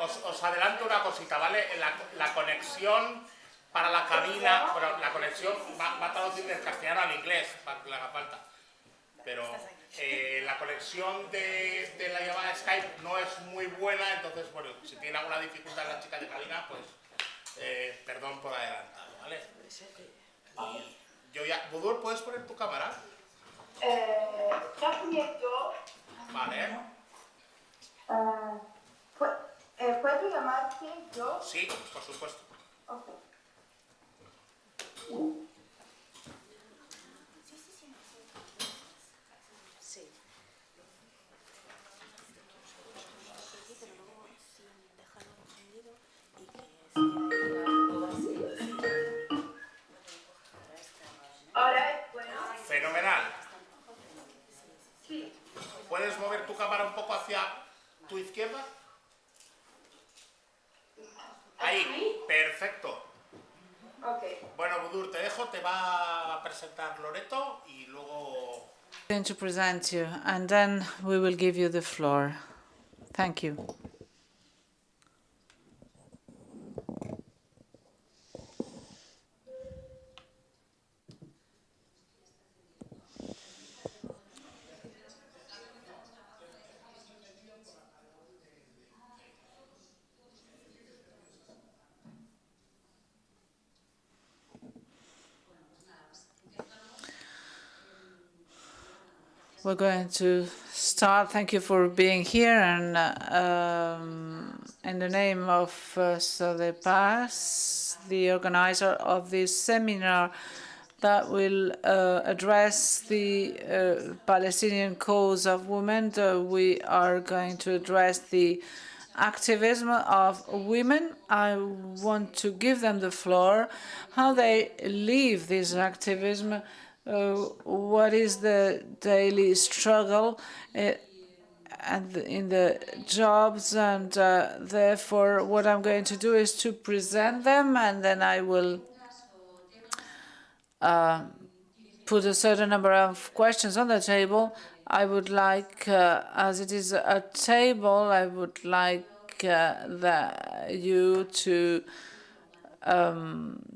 os adelanto una cosita, ¿vale? La conexión para la cabina, bueno, la conexión va a traducir del castellano al inglés, para que le haga falta. Pero la conexión de la llamada Skype no es muy buena, entonces, bueno, si tiene alguna dificultad la chica de cabina, pues perdón por adelantado, ¿vale? Yo ya... Budur, ¿puedes poner tu cámara? Vale. ¿Puedo llamarte yo? Sí, por supuesto. Okay. Ahora es bueno. Fenomenal. Sí. ¿Puedes mover tu cámara un poco hacia tu izquierda? Ahí, perfecto. Okay. Bueno, Budur, te dejo, te va a presentar Loreto y luego... Going to present you, and then we will give you the floor. Thank you. We're going to start. Thank you for being here, and in the name of Sodepaz, the organizer of this seminar that will address the Palestinian cause of women, we are going to address the activism of women. I want to give them the floor, how they live this activism, what is the daily struggle and in the jobs, and therefore what I'm going to do is to present them, and then I will put a certain number of questions on the table. I would like, as it is a table, I would like you to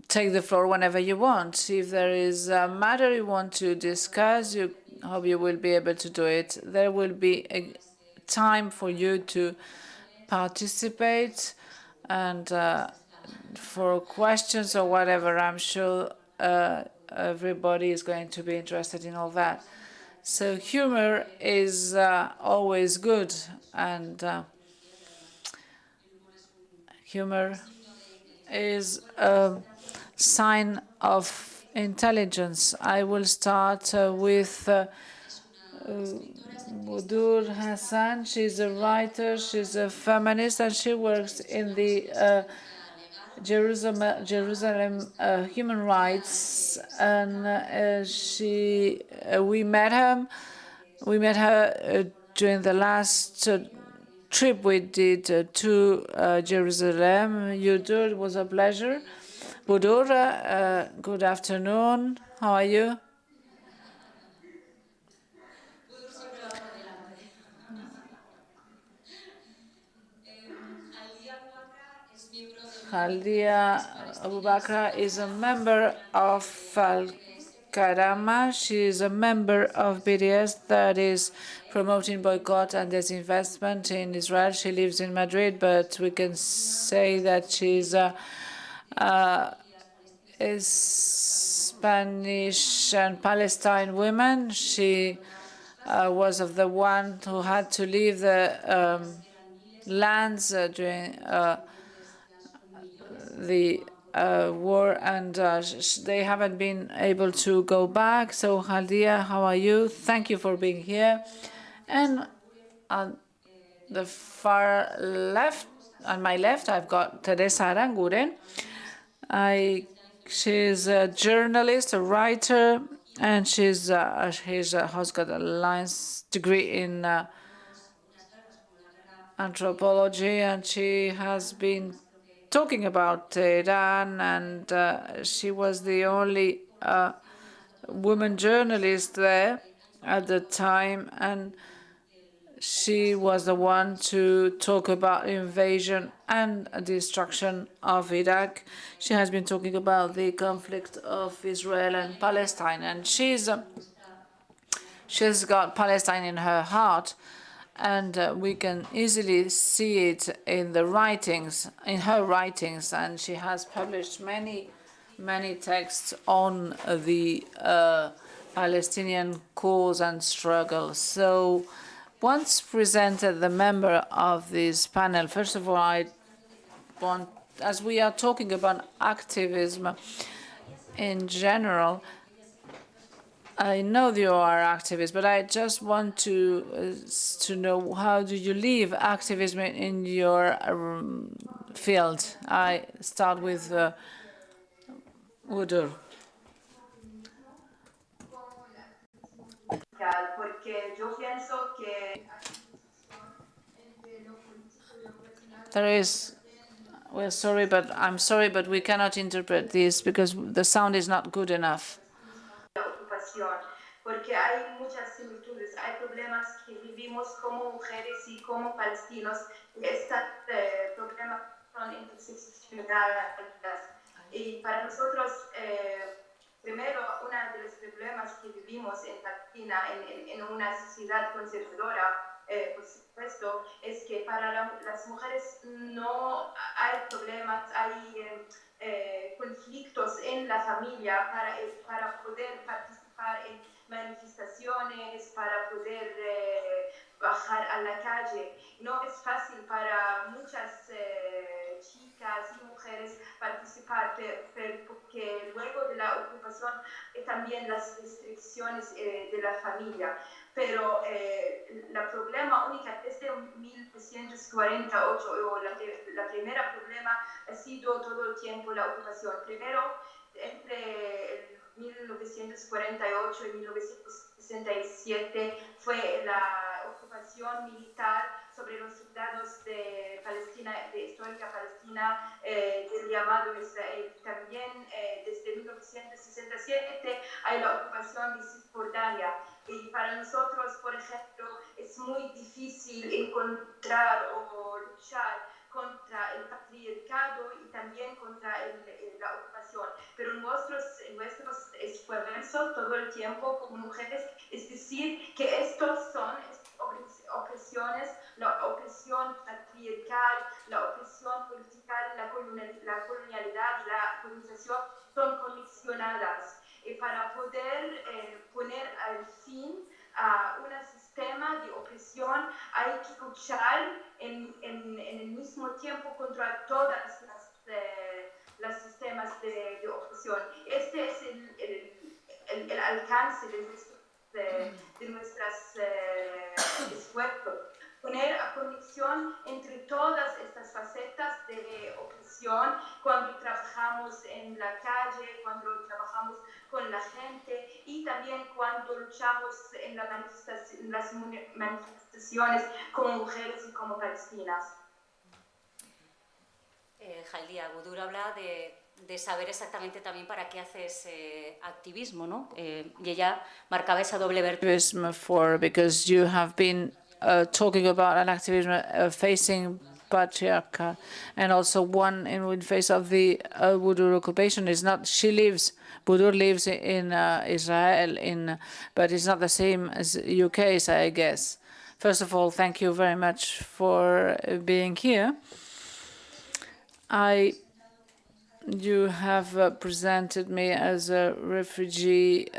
take the floor whenever you want. If there is a matter you want to discuss, I hope you will be able to do it. There will be a time for you to participate and for questions or whatever. I'm sure everybody is going to be interested in all that. So humor is always good, and humor is a sign of intelligence. I will start with Budur Hassan. She's a writer, she's a feminist, and she works in the Jerusalem human rights. And we met her during the last trip we did to Jerusalem. Yudur, it was a pleasure. Budur, good afternoon. How are you? Khaldia Abubakar is a member of Al-Karama. She is a member of BDS that is promoting boycott and disinvestment in Israel. She lives in Madrid, but we can say that she's a Spanish and Palestine woman. She was of the one who had to leave the lands during the war, and they haven't been able to go back. So, Khaldia, how are you? Thank you for being here. And on the far left, on my left, I've got Teresa Aranguren. She's a journalist, a writer, and she's has got a Lions degree in anthropology, and she has been talking about Iran, and she was the only woman journalist there at the time, and she was the one to talk about invasion and destruction of Iraq. She has been talking about the conflict of Israel and Palestine, and she's got Palestine in her heart, and we can easily see it in the writings, in her writings, and she has published many texts on the Palestinian cause and struggle. So once presented the member of this panel, first of all, I want, as we are talking about activism in general, I know you are activists, but I just want to know, how do you live activism in your field? I start with Udur. Porque yo pienso que There is, we're sorry, but I'm sorry, but we cannot interpret this because the sound is not good enough. la ocupación, porque hay muchas similitudes, hay problemas que vivimos como mujeres y como palestinos, y estos problemas son interseccionales. Y para nosotros, primero, uno de los problemas que vivimos en Palestina, en una sociedad conservadora, por supuesto, es que para las mujeres no hay problemas, hay conflictos en la familia para poder participar en manifestaciones, para poder bajar a la calle. No es fácil para muchas chicas y mujeres participar, porque luego de la ocupación también las restricciones de la familia. Pero la problema única desde 1948, o la primera problema ha sido todo el tiempo la ocupación. Primero, entre 1948 y 1967 fue la ocupación militar sobre los soldados de Palestina, de histórica Palestina, del llamado Israel. También desde 1967 hay la ocupación de Cisjordania. Y para nosotros, por ejemplo, es muy difícil encontrar o luchar contra el patriarcado y también contra la ocupación. Pero en nuestros esfuerzos todo el tiempo como mujeres, es decir, que estos son opresiones, la opresión patriarcal, la opresión política, la colonialidad, la colonización, son condicionadas. Y para poder poner al fin a un sistema de opresión hay que luchar en el mismo tiempo contra todas las sistemas de opresión. Este es el alcance de nuestras esfuerzos. Poner a conexión entre todas estas facetas de opresión cuando trabajamos en la calle, cuando trabajamos con la gente y también cuando luchamos en las manifestaciones como mujeres y como palestinas. Jalía, Budur habla de saber exactamente también para qué haces activismo, ¿no? Y ella marcaba esa doble vertiente. Because you have been talking about an activism facing patriarchal, and also one in face of the Budur occupation. Is not, Budur lives in Israel, but it's not the same as UK, so I guess. First of all, thank you very much for being here. You have presented me as a refugee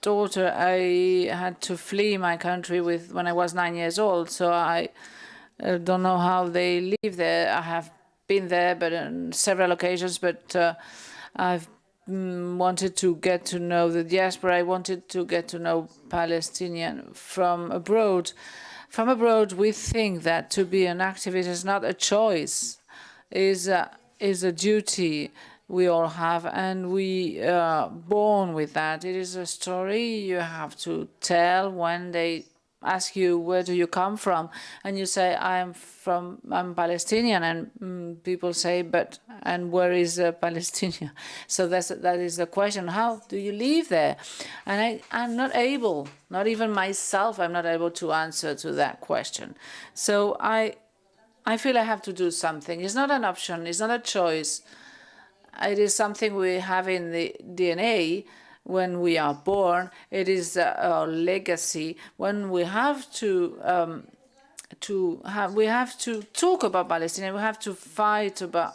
daughter. I had to flee my country when I was 9 years old, so I don't know how they live there. I have been there, but on several occasions, but I've wanted to get to know the diaspora. I wanted to get to know Palestinian from abroad. From abroad, we think that to be an activist is not a choice, is a duty we all have, and we are born with that. It is a story you have to tell when they ask you, where do you come from? And you say, I'm Palestinian, and people say, and where is Palestine? So that is the question. How do you live there? And I'm not able, not even myself, I'm not able to answer to that question. So I feel I have to do something. It's not an option. It's not a choice. It is something we have in the DNA when we are born. It is our legacy. When we have to talk about Palestine. We have to fight about.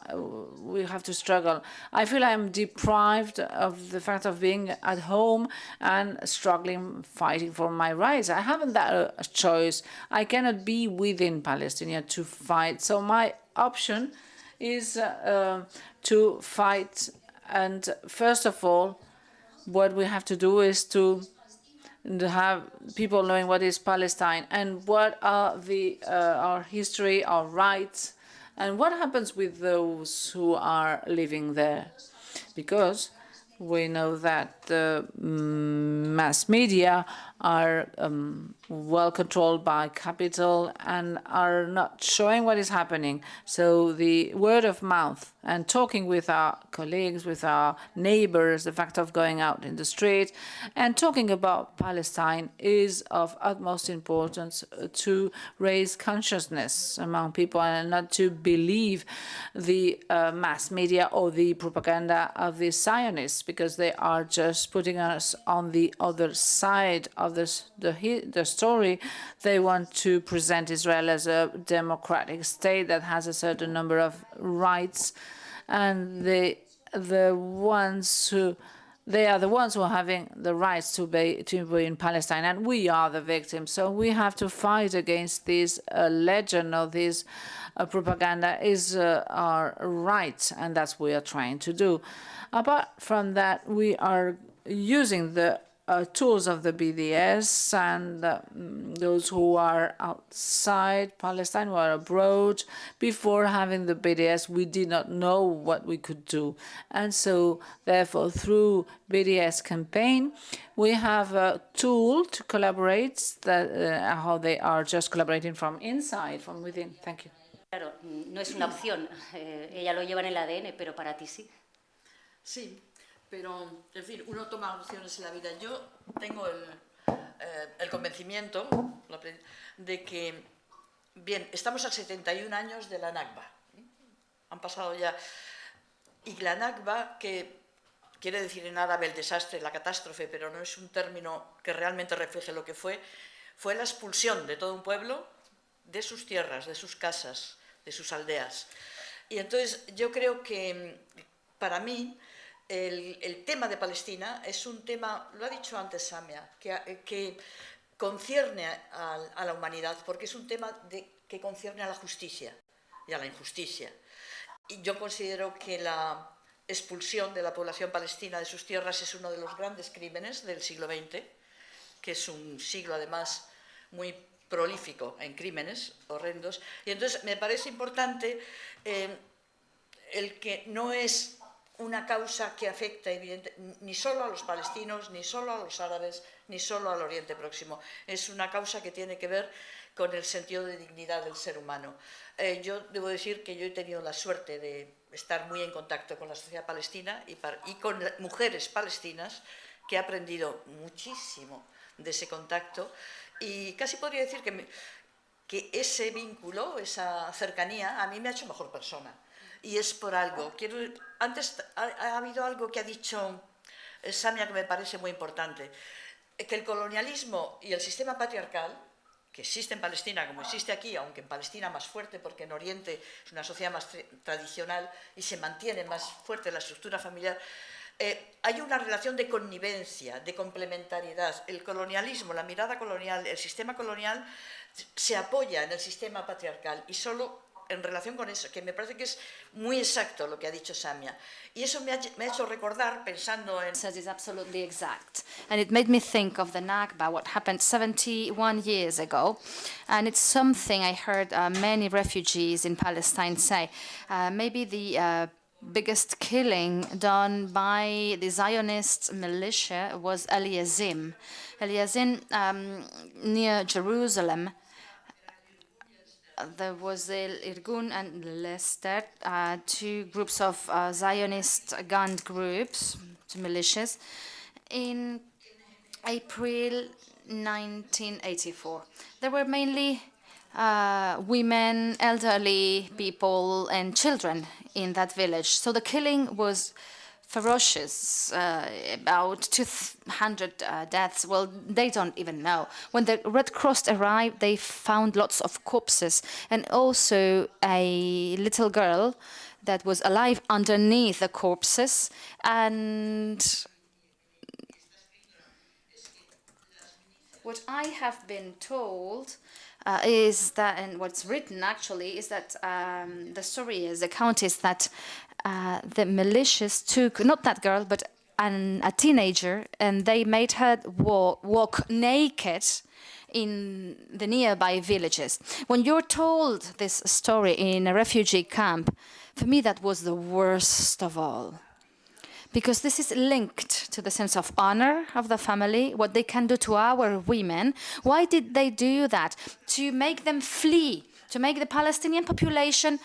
We have to struggle. I feel I am deprived of the fact of being at home and struggling, fighting for my rights. I haven't that choice. I cannot be within Palestine to fight. So my option is to fight. And first of all, what we have to do is to have people knowing what is Palestine and what are our history, our rights, and what happens with those who are living there. Because we know that the mass media are well controlled by capital and are not showing what is happening. So the word of mouth and talking with our colleagues, with our neighbors, the fact of going out in the street and talking about Palestine is of utmost importance to raise consciousness among people and not to believe the mass media or the propaganda of the Zionists, because they are just putting us on the other side of the story. They want to present Israel as a democratic state that has a certain number of rights, and they are the ones who are having the rights to be in Palestine, and we are the victims. So we have to fight against this legend or this propaganda is our right, and that's what we are trying to do. Apart from that, we are using the tools of the BDS and those who are outside Palestine, who are abroad. Before having the BDS, we did not know what we could do. And so, therefore, through BDS campaign, we have a tool to collaborate, how they are just collaborating from inside, from within. Thank you. Claro, no es una opción. Ella lo lleva en el ADN, pero para ti sí. Sí. Pero, en fin, uno toma opciones en la vida. Yo tengo el convencimiento de que, bien, estamos a 71 años de la Nakba. Han pasado ya. Y la Nakba, que quiere decir en árabe el desastre, la catástrofe, pero no es un término que realmente refleje lo que fue la expulsión de todo un pueblo de sus tierras, de sus casas, de sus aldeas. Y entonces yo creo que, para mí, el tema de Palestina es un tema, lo ha dicho antes Samia, que concierne a la humanidad, porque es un tema que concierne a la justicia y a la injusticia. Y yo considero que la expulsión de la población palestina de sus tierras es uno de los grandes crímenes del siglo XX, que es un siglo además muy prolífico en crímenes horrendos. Y entonces me parece importante el que no es una causa que afecta ni solo a los palestinos, ni solo a los árabes, ni solo al Oriente Próximo. Es una causa que tiene que ver con el sentido de dignidad del ser humano. Yo debo decir que yo he tenido la suerte de estar muy en contacto con la sociedad palestina y con mujeres palestinas, que he aprendido muchísimo de ese contacto, y casi podría decir que ese vínculo, esa cercanía, a mí me ha hecho mejor persona. Y es por algo. Antes ha habido algo que ha dicho Samia que me parece muy importante, que el colonialismo y el sistema patriarcal, que existe en Palestina como existe aquí, aunque en Palestina más fuerte porque en Oriente es una sociedad más tradicional y se mantiene más fuerte la estructura familiar, hay una relación de connivencia, de complementariedad. El colonialismo, la mirada colonial, el sistema colonial se apoya en el sistema patriarcal, y solo en relación con eso, que me parece que es muy exacto lo que ha dicho Samia. Y eso me ha hecho recordar, pensando en... It is absolutely exact. And it made me think of the Nakba, what happened 71 years ago. And it's something I heard many refugees in Palestine say. Maybe the biggest killing done by the Zionist militia was Eliazim. Eliazim, near Jerusalem, there was Irgun and Leicester, two groups of Zionist gun groups, two militias, in April 1984. There were mainly women, elderly people, and children in that village. So the killing was ferocious, about 200 deaths. Well, they don't even know. When the Red Cross arrived, they found lots of corpses and also a little girl that was alive underneath the corpses. And what I have been told is that, and what's written actually, is that the story is, the account is that the militias took, not that girl, but a teenager, and they made her walk naked in the nearby villages. When you're told this story in a refugee camp, for me that was the worst of all. Because this is linked to the sense of honor of the family, what they can do to our women. Why did they do that? To make them flee, to make the Palestinian population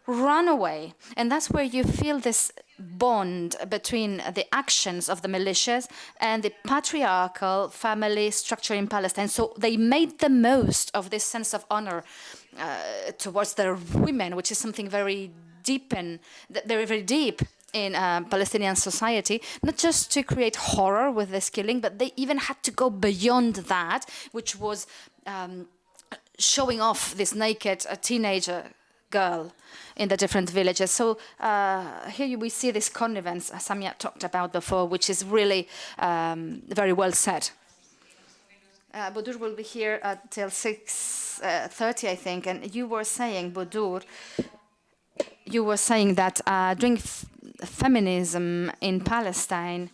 run away. And that's where you feel this bond between the actions of the militias and the patriarchal family structure in Palestine. So they made the most of this sense of honor towards their women, which is something very deep and very deep in Palestinian society, not just to create horror with this killing, but they even had to go beyond that, which was showing off this naked teenager girl in the different villages. So here we see this connivance Samia talked about before, which is really very well said. Bodur will be here till 6:30, I think, and you were saying, Bodur, you were saying that during feminism in Palestine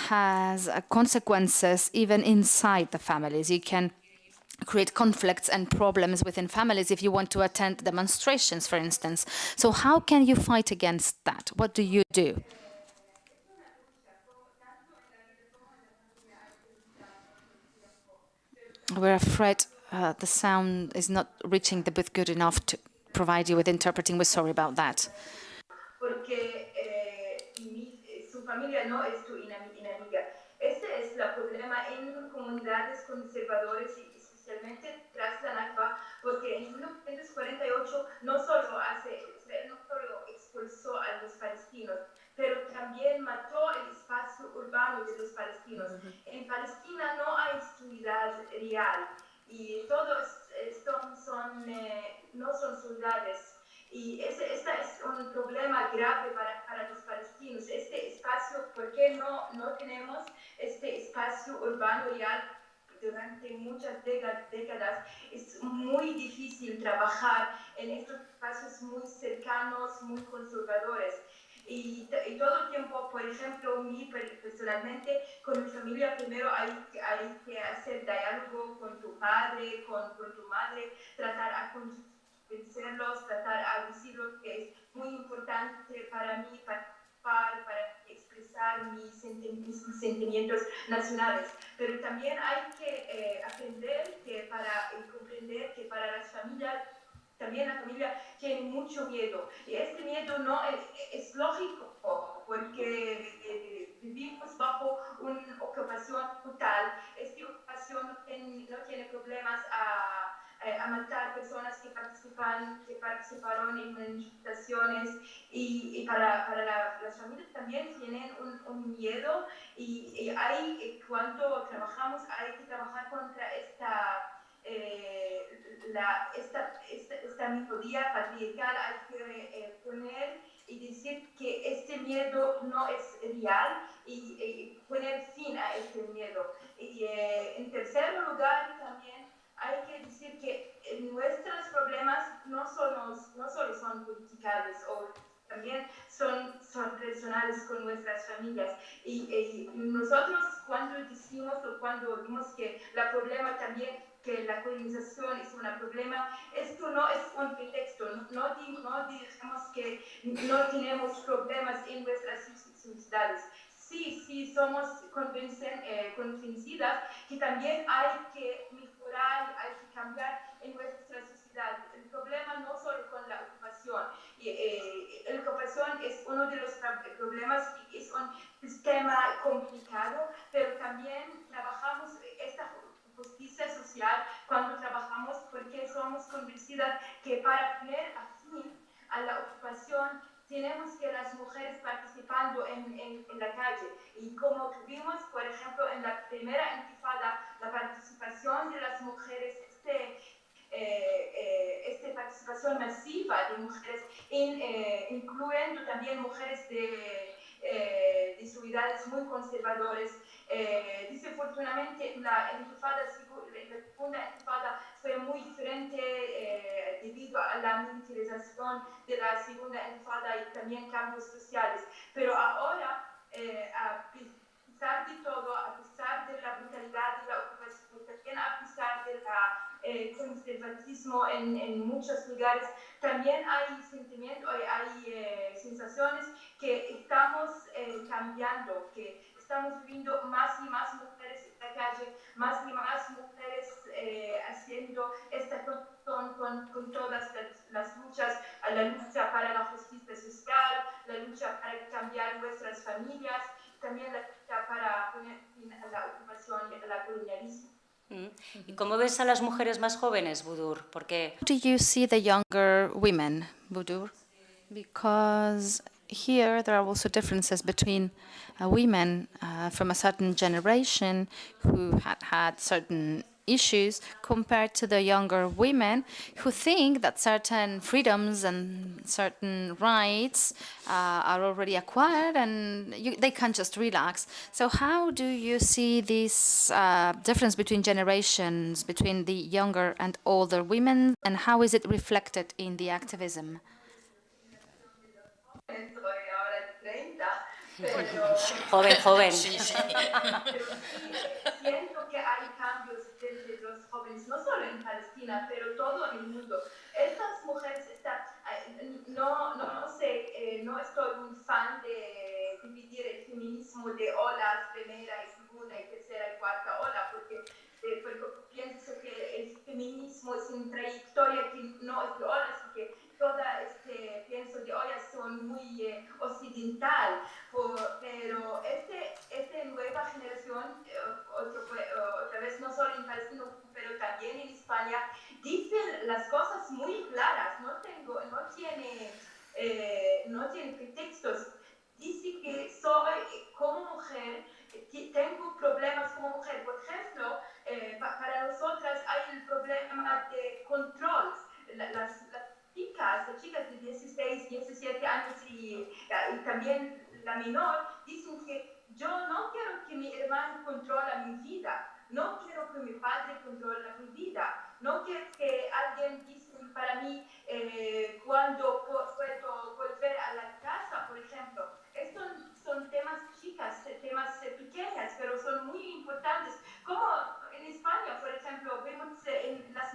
has consequences even inside the families. You can create conflicts and problems within families if you want to attend demonstrations, for instance. So how can you fight against that? What do you do? We're afraid the sound is not reaching the booth good enough to provide you with interpreting. We're sorry about that. Porque su familia no es tu enemiga. Ese es el problema en comunidades conservadoras y especialmente tras la Nakba, porque en 1948 no solo expulsó a los palestinos, pero también mató el espacio urbano de los palestinos. En Palestina no hay ciudad real y todos no son ciudades. Y este es un problema grave para los palestinos. Este espacio, ¿por qué no tenemos este espacio urbano real? Durante muchas décadas es muy difícil trabajar en estos espacios muy cercanos, muy conservadores. Y todo el tiempo, por ejemplo, personalmente, con mi familia, primero hay que hacer diálogo con tu padre, con tu madre, tratar a convencerlos, tratar a decirles que es muy importante para mí para expresar mis sentimientos nacionales. Pero también hay que aprender y comprender que para las familias, también la familia tiene mucho miedo. Y este miedo no es lógico, porque vivimos bajo una ocupación total. Esta ocupación no tiene problemas a matar personas que participaron en manifestaciones y para las familias también tienen un miedo y cuando trabajamos hay que trabajar contra esta melodía patriarcal, hay que poner y decir que este miedo no es real y poner fin a este miedo. Y en tercer lugar también hay que decir que nuestros problemas no solo son politicables o también son personales con nuestras familias. Y nosotros cuando decimos o cuando vimos que el problema también, que la colonización es un problema, esto no es un pretexto, no digamos que no tenemos problemas en nuestras sociedades. Sí, somos convencidas que también hay que mejorar, hay que cambiar en nuestra sociedad. El problema no solo con la ocupación. La ocupación es uno de los problemas y es un sistema complicado, pero también trabajamos esta justicia social cuando trabajamos porque somos convencidas que para poner a fin a la ocupación tenemos que las mujeres participando en la calle. Y como tuvimos, por ejemplo, en la primera intifada, la participación de las mujeres, esta participación masiva de mujeres, incluyendo también mujeres de ciudades muy conservadores. Desafortunadamente, la segunda intifada fue muy diferente debido a la militarización de la segunda intifada y también cambios sociales. Pero ahora, a pesar de todo, a pesar de la brutalidad de la ocupación, también a pesar del conservatismo en muchos lugares, también hay sentimientos, hay sensaciones que estamos cambiando, que estamos viendo más y más mujeres en la calle, más y más mujeres haciendo esta con todas las luchas, la lucha para la justicia social, la lucha para cambiar nuestras familias, también la lucha para poner fin a la ocupación y al colonialismo. ¿Y cómo ves a las mujeres más jóvenes, Budur? Porque How do you see the younger women, Budur? Because here there are also differences between women from a certain generation who had certain issues compared to the younger women who think that certain freedoms and certain rights are already acquired and they can just relax. So how do you see this difference between generations, between the younger and older women, and how is it reflected in the activism? Soy ahora de 30, pero joven. Sí, sí. pero sí, siento que hay cambios entre los jóvenes, no solo en Palestina, pero todo en el mundo. Estas mujeres no sé, no estoy un fan de dividir el feminismo de olas, primera y segunda y tercera y cuarta ola, porque pienso que el feminismo es una trayectoria que no es de olas y que toda pienso de ollas son muy occidental, pero esta nueva generación, otra vez no solo en Palestina, pero también en España, dicen las cosas muy claras, no tiene pretextos. Dice que soy como mujer, tengo problemas como mujer. Por ejemplo, para nosotras hay el problema de control. Las chicas de 16, 17 años y también la menor, dicen que yo no quiero que mi hermano controle mi vida, no quiero que mi padre controle mi vida, no quiero que alguien dice para mí cuándo puedo volver a la casa, por ejemplo. Estos son temas chicas, temas pequeñas, pero son muy importantes. Como en España, por ejemplo, vemos en las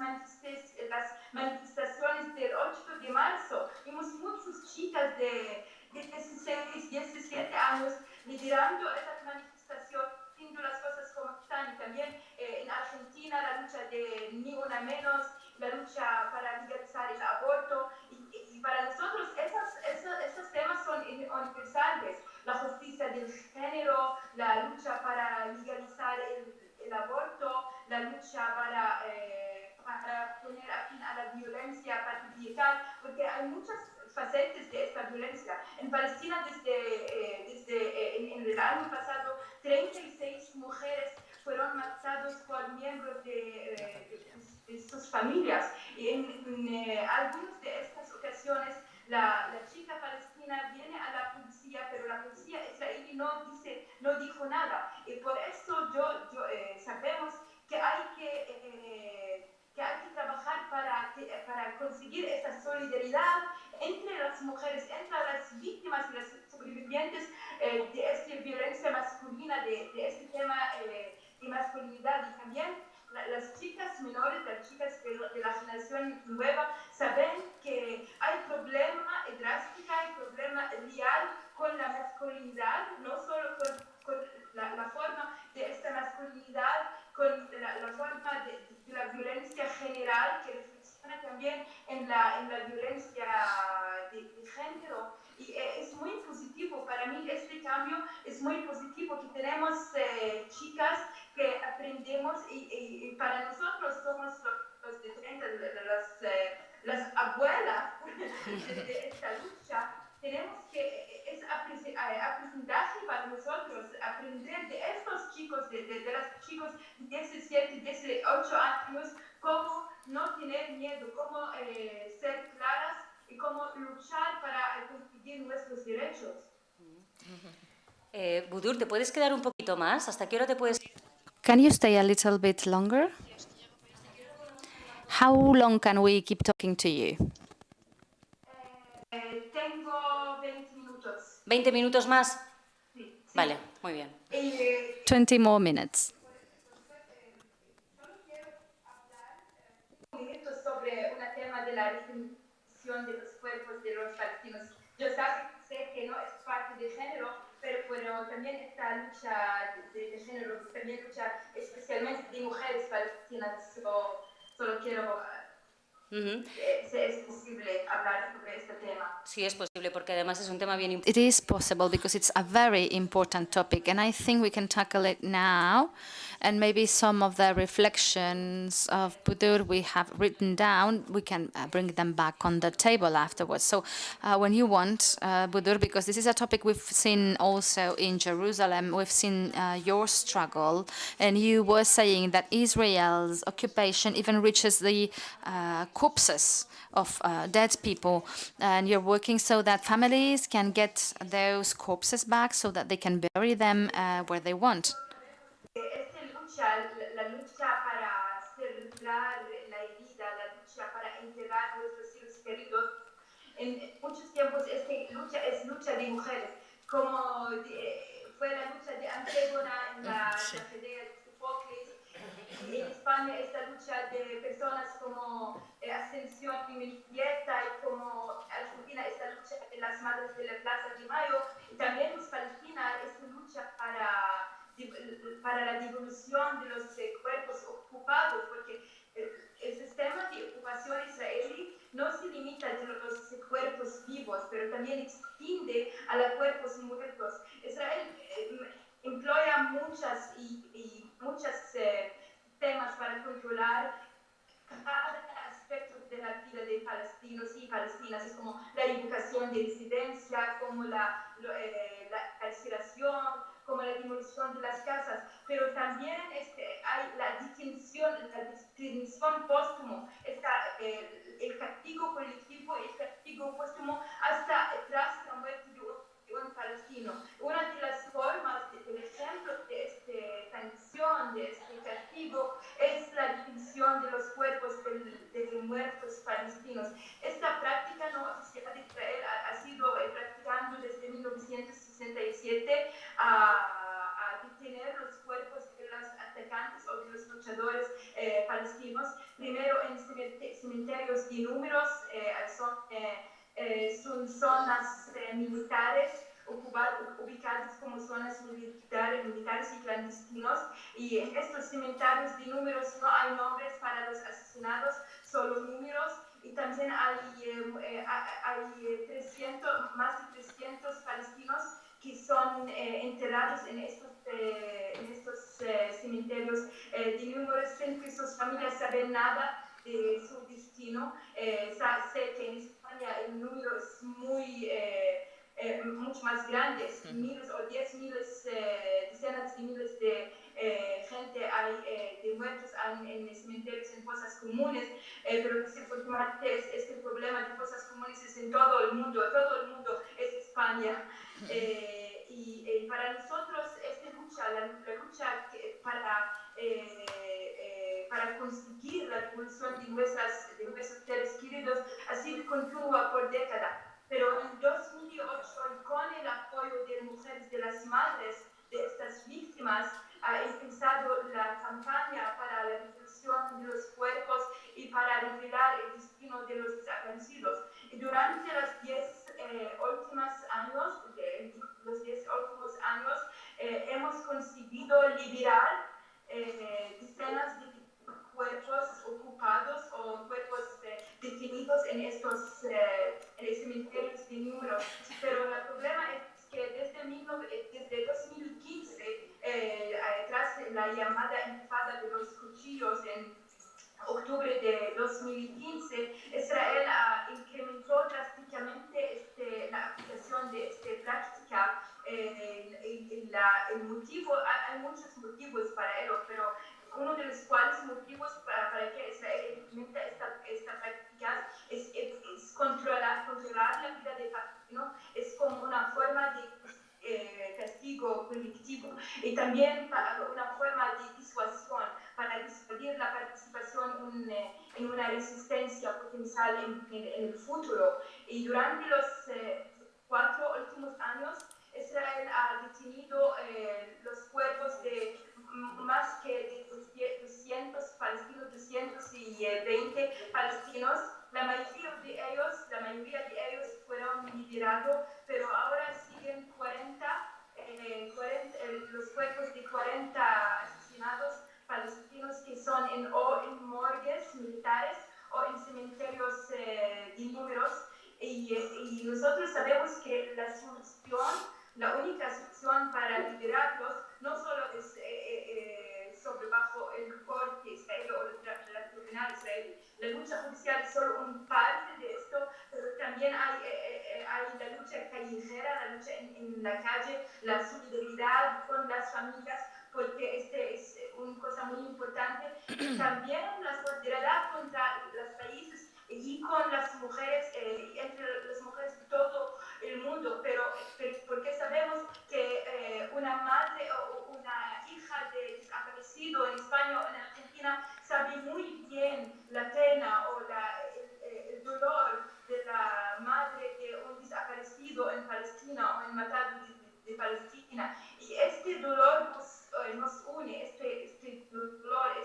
manifestaciones del 8 de marzo, vimos muchas chicas de 16, 17 años liderando esas manifestaciones, haciendo las cosas como están. Y también en Argentina la lucha de Ni Una Menos, la lucha para legalizar el aborto. Y para nosotros esos temas son universales. La justicia del género, la lucha para legalizar el aborto, la lucha para poner fin a la violencia patriarcal, porque hay muchas facetas de esta violencia. En Palestina, en el año pasado, 36 mujeres fueron matadas por miembros de sus familias. Y en algunas de estas ocasiones, la chica palestina viene a la policía, pero la policía israelí no dijo nada. Y por eso sabemos que hay que trabajar para conseguir esta solidaridad entre las mujeres, entre las víctimas y las sobrevivientes de esta violencia masculina, de este tema de masculinidad. Y también las chicas menores, las chicas de la generación nueva, saben que hay es muy positivo que tenemos chicas que aprendemos y para nosotros somos los de 30, las abuelas de esta lucha. Tenemos que, es aprendizaje para nosotros, aprender de estos chicos, de los chicos de 17, 18 años, cómo no tener miedo, cómo ser claras y cómo luchar para conseguir nuestros derechos. Budur, ¿te puedes quedar un poquito más? ¿Hasta qué hora te puedes...? Can you stay a little bit longer? How long can we keep talking to you? Tengo 20 minutos. ¿20 minutos más? Sí, sí. Vale, muy bien. 20 more minutes. Solo quiero hablar un minuto sobre un tema de la definición de los cuerpos de los palestinos. Yo sé que no es parte de género, pero también esta lucha de género, también lucha especialmente de mujeres palestinas. Solo quiero... ¿Es posible hablar sobre este tema? Sí, es posible, porque además es un tema bien It is possible because it's a very important topic, and I think we can tackle it now. And maybe some of the reflections of Budur we have written down, we can bring them back on the table afterwards. So when you want, Budur, because this is a topic we've seen also in Jerusalem, we've seen your struggle, and you were saying that Israel's occupation even reaches the corpses of dead people, and you're working so that families can get those corpses back so that they can bury them where they want. La lucha para cerrar la herida, la lucha para enterrar nuestros hijos queridos, en muchos tiempos esta lucha es lucha de mujeres, como fue la lucha de Antígona en la tragedia de Sófocles, y en España esta lucha de personas como Ascensión y Mendieta, y como Argentina esta lucha de las madres de la Plaza de Mayo, y también en Palestina esta lucha para la devolución de los cuerpos ocupados, porque el sistema de ocupación israelí no se limita a los cuerpos vivos, pero también extiende a los cuerpos muertos. Israel empleya muchos temas para controlar cada aspecto de la vida de palestinos y palestinas, es como la educación de residencia, como la carcelación, como la demolición de las casas, pero también hay la distinción póstumo, el castigo colectivo y el castigo póstumo hasta tras la muerte de un palestino. Una de las formas, del ejemplo de esta sanción, de este castigo, es la distinción de los cuerpos de muertos palestinos. Esta práctica no oficial de Israel ha sido practicando desde 1967 a detener los cuerpos de los atacantes o de los luchadores palestinos, primero en cementerios de números, son zonas militares ubicadas como zonas militares y clandestinos, y en estos cementerios de números no hay nombres para los asesinados, solo números, y también hay más de 300 palestinos que son enterrados en estos cementerios de números sin que sus familias saben nada de su destino. Sé que en España el número es mucho más grande, miles o 10 miles, decenas de miles de gente hay de muertos en cementerios, en fosas comunes, pero desafortunadamente este problema de fosas comunes es en todo el mundo es España. Y para nosotros esta lucha, la lucha para conseguir la devolución de nuestros seres queridos ha sido continua por décadas. Pero en 2008, y con el apoyo de mujeres, de las madres de estas víctimas, ha empezado la campaña para la devolución de los cuerpos y para revelar el destino de los desaparecidos. Y durante los 10 últimos años, hemos conseguido liberar decenas de cuerpos ocupados o cuerpos detenidos en estos cementerios controlar la vida de palestinos es como una forma de castigo colectivo y también una forma de disuasión para disuadir la participación en una resistencia potencial en el futuro. Y durante los 4 últimos años, Israel ha detenido los cuerpos de más que de 200 palestinos, 220 palestinos. La mayoría de ellos fueron liberados, pero ahora siguen 40 los cuerpos de 40 asesinados palestinos que son o en morgues militares o en cementerios de números. Y nosotros sabemos que la única solución para liberarlos no solo es sobre bajo el corte israelí o la tribunal israelí. La lucha judicial es solo una parte de esto, pero también hay la lucha callejera, la lucha en la calle, la solidaridad con las familias, porque este es una cosa muy importante. Y también la solidaridad contra los países y con las mujeres, entre las mujeres de todo el mundo, pero porque sabemos que una madre o una hija de desaparecido en España o en Argentina sabe muy bien la pena o el dolor de la madre de un desaparecido en Palestina o en matado de Palestina. Y este dolor nos une, este dolor,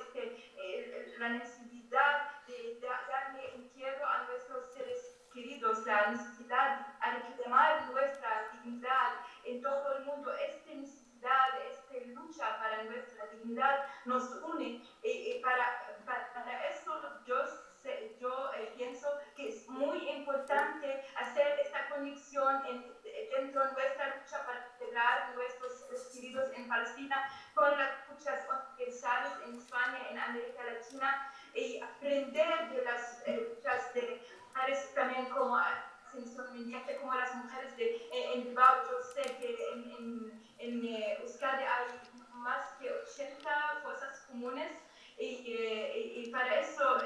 la necesidad de darle entierro a nuestros seres queridos, la necesidad de reclamar nuestra dignidad en todo el mundo, esta necesidad, esta lucha para nuestra dignidad nos une. Para eso yo pienso que es muy importante hacer esta conexión dentro de nuestra lucha para integrar nuestros seres queridos en Palestina con las luchas universales en España, en América Latina, y aprender de las luchas de mujeres también como como las mujeres en Bilbao. Yo sé que en Euskadi hay más que 80 fosas comunes y para eso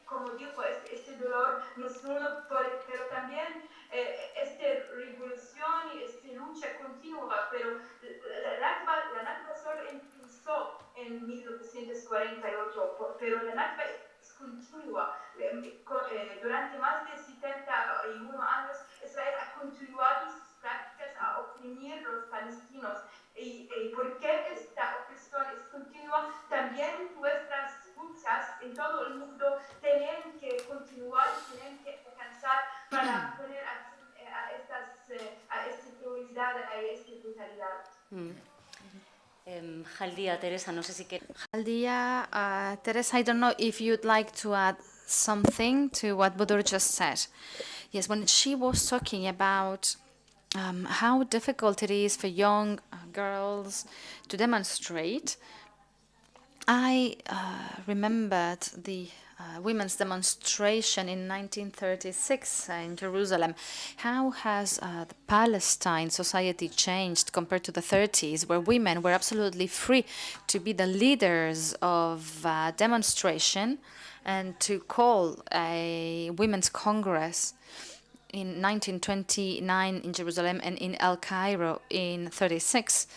como digo, este dolor nos une, pero también esta revolución y esta lucha continua, pero la Nakba solo empezó en 1948, pero la Nakba es continua. Durante más de 71 años, Israel ha continuado sus prácticas a oprimir a los palestinos. Y porque esta opresión es continua, también nuestras luchas en todo el mundo tienen que continuar, tienen que alcanzar para poner a esta crueldad, a esta brutalidad. Jaldia, Teresa, no sé si quieres. Jaldia, Teresa, I don't know if you'd like to add something to what Budur just said. Yes, when she was talking about how difficult it is for young girls to demonstrate, I remembered the women's demonstration in 1936 in Jerusalem. How has the Palestine society changed compared to the 30s, where women were absolutely free to be the leaders of demonstration and to call a women's congress in 1929 in Jerusalem and in El Cairo in 36.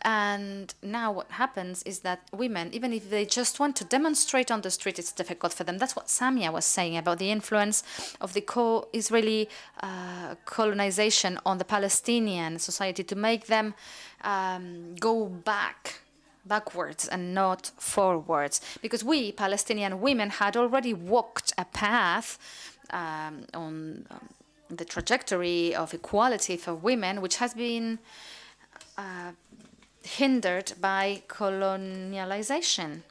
And now what happens is that women, even if they just want to demonstrate on the street, it's difficult for them. That's what Samia was saying about the influence of the Israeli colonization on the Palestinian society to make them go backwards and not forwards. Because we, Palestinian women, had already walked a path on the trajectory of equality for women, which has been hindered by colonialism.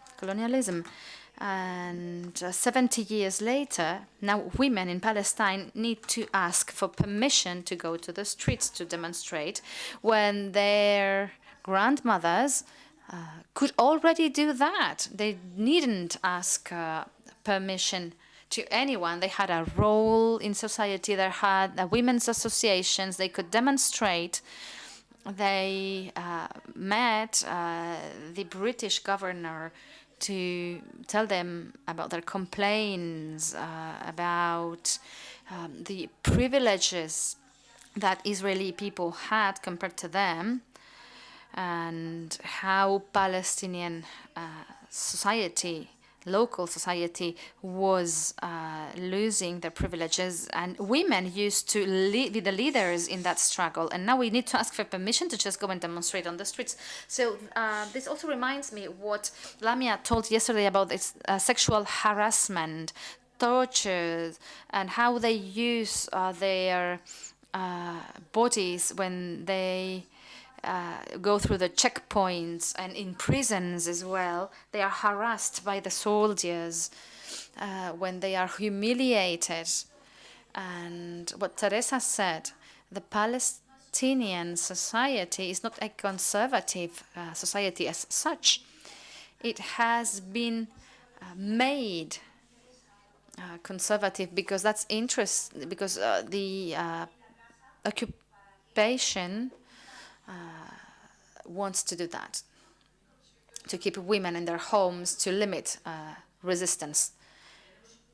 And 70 years later, now women in Palestine need to ask for permission to go to the streets to demonstrate, when their grandmothers could already do that. They needn't ask permission to anyone. They had a role in society. They had women's associations. They could demonstrate. They met the British governor to tell them about their complaints, about the privileges that Israeli people had compared to them, and how Palestinian society, local society, was losing their privileges, and women used to be the leaders in that struggle, and now we need to ask for permission to just go and demonstrate on the streets. So this also reminds me what Lamia told yesterday about this sexual harassment, torture, and how they use their bodies when they go through the checkpoints, and in prisons as well. They are harassed by the soldiers when they are humiliated. And what Teresa said, the Palestinian society is not a conservative society as such. It has been made conservative because that's interest, because the occupation wants to do that, to keep women in their homes, to limit resistance.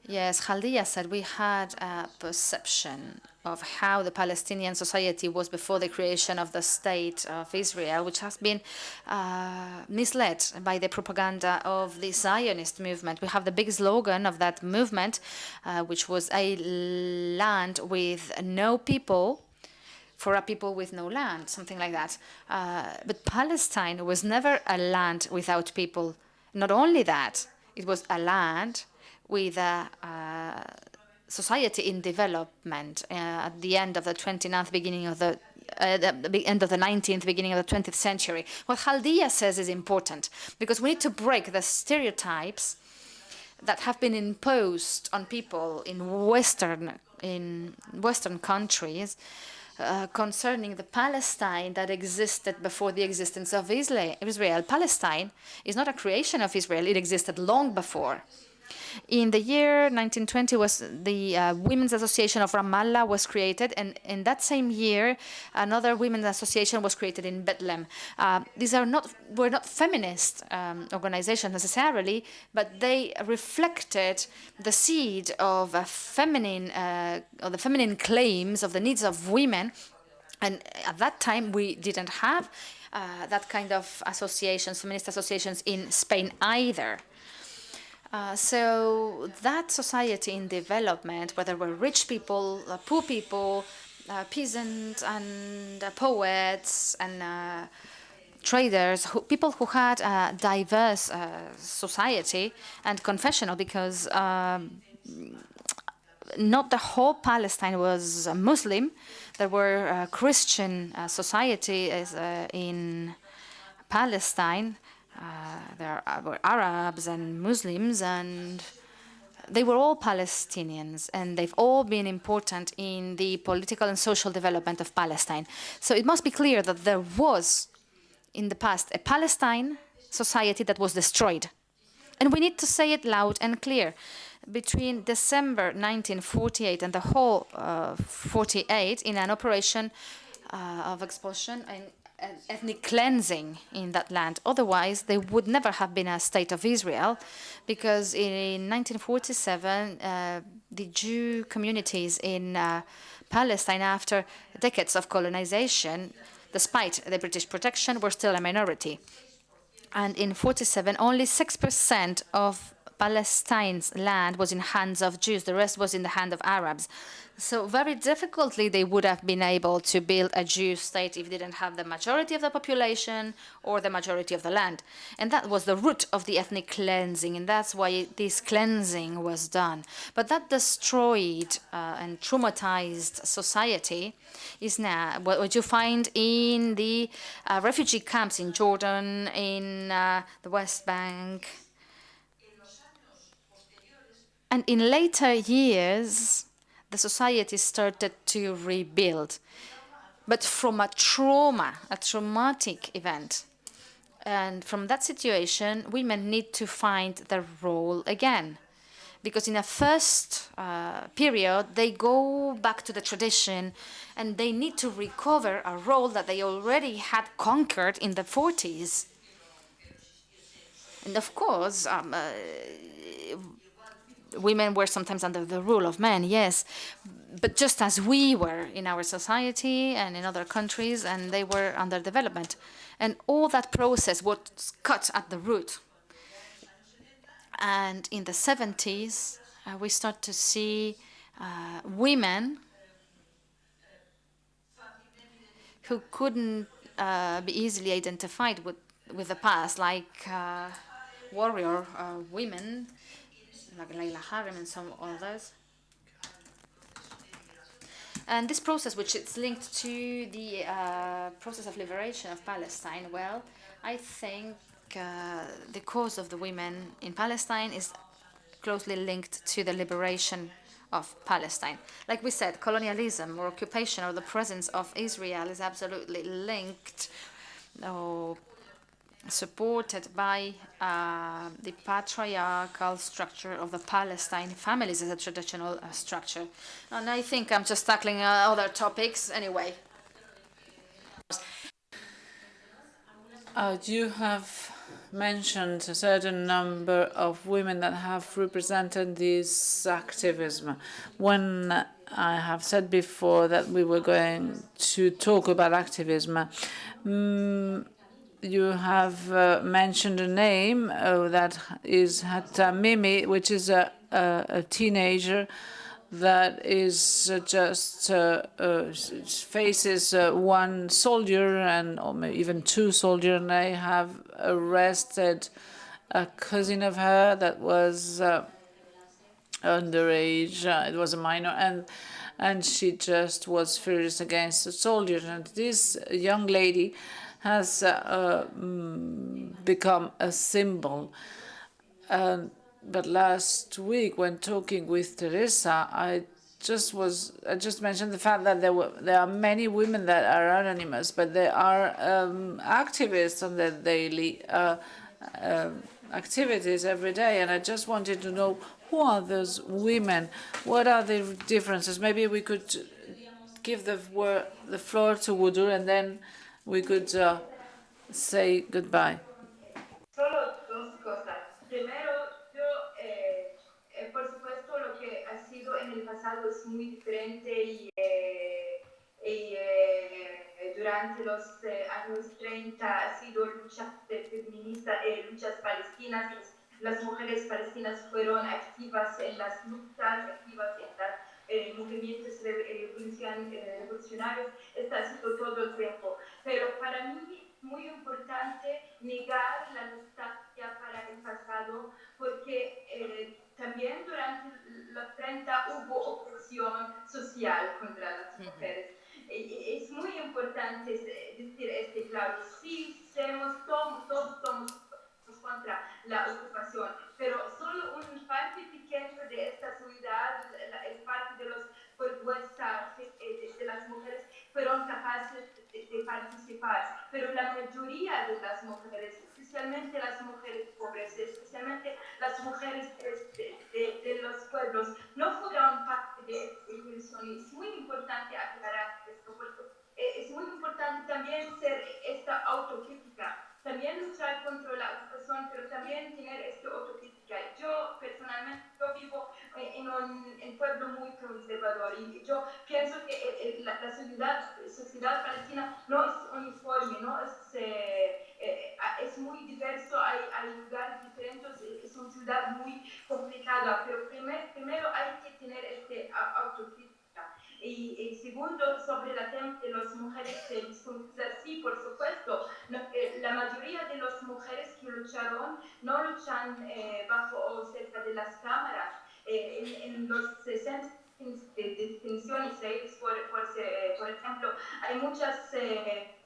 Yes, Khaldia said we had a perception of how the Palestinian society was before the creation of the State of Israel, which has been misled by the propaganda of the Zionist movement. We have the big slogan of that movement, which was a land with no people, for a people with no land, something like that. But Palestine was never a land without people. Not only that, it was a land with a society in development at the end of the 29th, beginning of the end of the 19th, beginning of the 20th century. What Khaldia says is important, because we need to break the stereotypes that have been imposed on people in Western countries concerning the Palestine that existed before the existence of Israel. Palestine is not a creation of Israel. It existed long before. In the year 1920, was the Women's Association of Ramallah was created, and in that same year, another women's association was created in Bethlehem. These were not feminist organizations necessarily, but they reflected the seed of the feminine claims of the needs of women. And at that time, we didn't have that kind of associations, feminist associations in Spain either. So that society in development, where there were rich people, poor people, peasants and poets and traders, people who had a diverse society and confessional, because not the whole Palestine was Muslim. There were Christian societies in Palestine. There were Arabs and Muslims, and they were all Palestinians, and they've all been important in the political and social development of Palestine. So it must be clear that there was, in the past, a Palestine society that was destroyed. And we need to say it loud and clear. Between December 1948 and the whole 48, in an operation of expulsion and ethnic cleansing in that land. Otherwise, there would never have been a state of Israel, because in 1947, the Jew communities in Palestine, after decades of colonization, despite the British protection, were still a minority. And in 1947, only 6% of Palestine's land was in hands of Jews. The rest was in the hand of Arabs. So very difficultly they would have been able to build a Jewish state if they didn't have the majority of the population or the majority of the land. And that was the root of the ethnic cleansing, and that's why this cleansing was done. But that destroyed and traumatized society is now what you find in the refugee camps in Jordan, in the West Bank. And in later years, the society started to rebuild, but from a traumatic event. And from that situation, women need to find their role again. Because in a first period, they go back to the tradition, and they need to recover a role that they already had conquered in the 40s. And of course, women were sometimes under the rule of men, yes, but just as we were in our society and in other countries, and they were under development. And all that process was cut at the root. And in the 70s, we start to see women who couldn't be easily identified with the past, like warrior women, like Layla Harem and some others. And this process, which is linked to the process of liberation of Palestine, well, I think the cause of the women in Palestine is closely linked to the liberation of Palestine. Like we said, colonialism or occupation or the presence of Israel is absolutely linked or supported by the patriarchal structure of the Palestine families as a traditional structure. And I think I'm just tackling other topics anyway. You have mentioned a certain number of women that have represented this activism. When I have said before that we were going to talk about activism, you have mentioned a name that is Hatta Mimi, which is a teenager that is just faces one soldier and or maybe even two soldiers, and they have arrested a cousin of her that was underage. It was a minor, and she just was furious against the soldiers. And this young lady has become a symbol. But last week, when talking with Teresa, I just mentioned the fact that there are many women that are anonymous, but there are activists on their daily activities every day. And I just wanted to know, who are those women? What are the differences? Maybe we could give the floor to Wudur, and then we could say goodbye. Solo dos cosas. Primero, por supuesto, lo que ha sido en el pasado es muy diferente y durante los años 30 ha sido lucha feminista, luchas palestinas. Las mujeres palestinas fueron activas en las luchas, activas en los movimientos revolucionarios. Esto ha sido todo el tiempo. Pero para mí es muy importante negar la nostalgia para el pasado, porque también durante los 30 hubo opresión social contra las mujeres. Es muy importante decir claro, sí, todos somos contra la ocupación, pero solo un parte pequeño de esta sociedad, es parte de los fuerzas de las mujeres, fueron capaces de participar, pero la mayoría de las mujeres, especialmente las mujeres pobres, especialmente las mujeres de los pueblos, no fueron parte de esta evolución. Y es muy importante aclarar esto, porque es muy importante también ser esta autocrítica, también luchar contra la ocupación, pero también tener esta autocrítica. Yo personalmente, yo vivo en un pueblo muy conservador y yo pienso que la sociedad palestina no es uniforme, no es muy diverso, hay lugares diferentes, es una ciudad muy complicada, pero primero hay que tener esta autocrítica. Y segundo, sobre el tema de las mujeres desconocidas, sí, por supuesto, la mayoría de las mujeres que lucharon no luchan bajo o cerca de las cámaras. En los 60 de detención israelíes, por ejemplo, hay muchas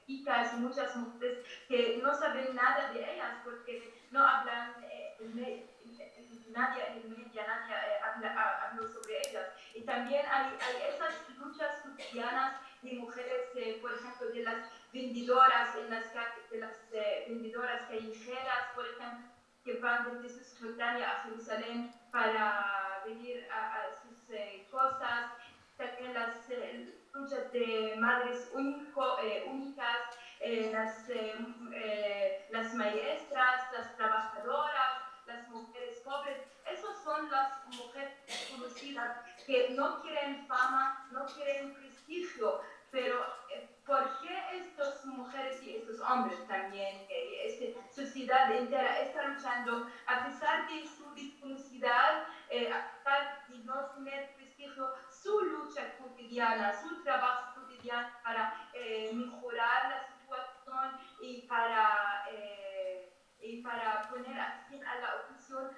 chicas y muchas mujeres que no saben nada de ellas porque no hablan nadie en el medio, nadie habló sobre ellas. Y también hay esas luchas cotidianas de mujeres, por ejemplo, de las vendedoras en las calles, de las vendedoras callejeras, por ejemplo, que van desde Cisjordania a Jerusalén para venir a sus cosas. También las luchas de madres únicas, las maestras, las trabajadoras, las mujeres pobres. Esas son las mujeres desconocidas que no quieren fama, no quieren prestigio, pero ¿por qué estas mujeres y estos hombres también, esta sociedad entera está luchando a pesar de su desconocidas, a pesar de no tener prestigio, su lucha cotidiana, su trabajo cotidiano para mejorar la situación y para poner fin a la opresión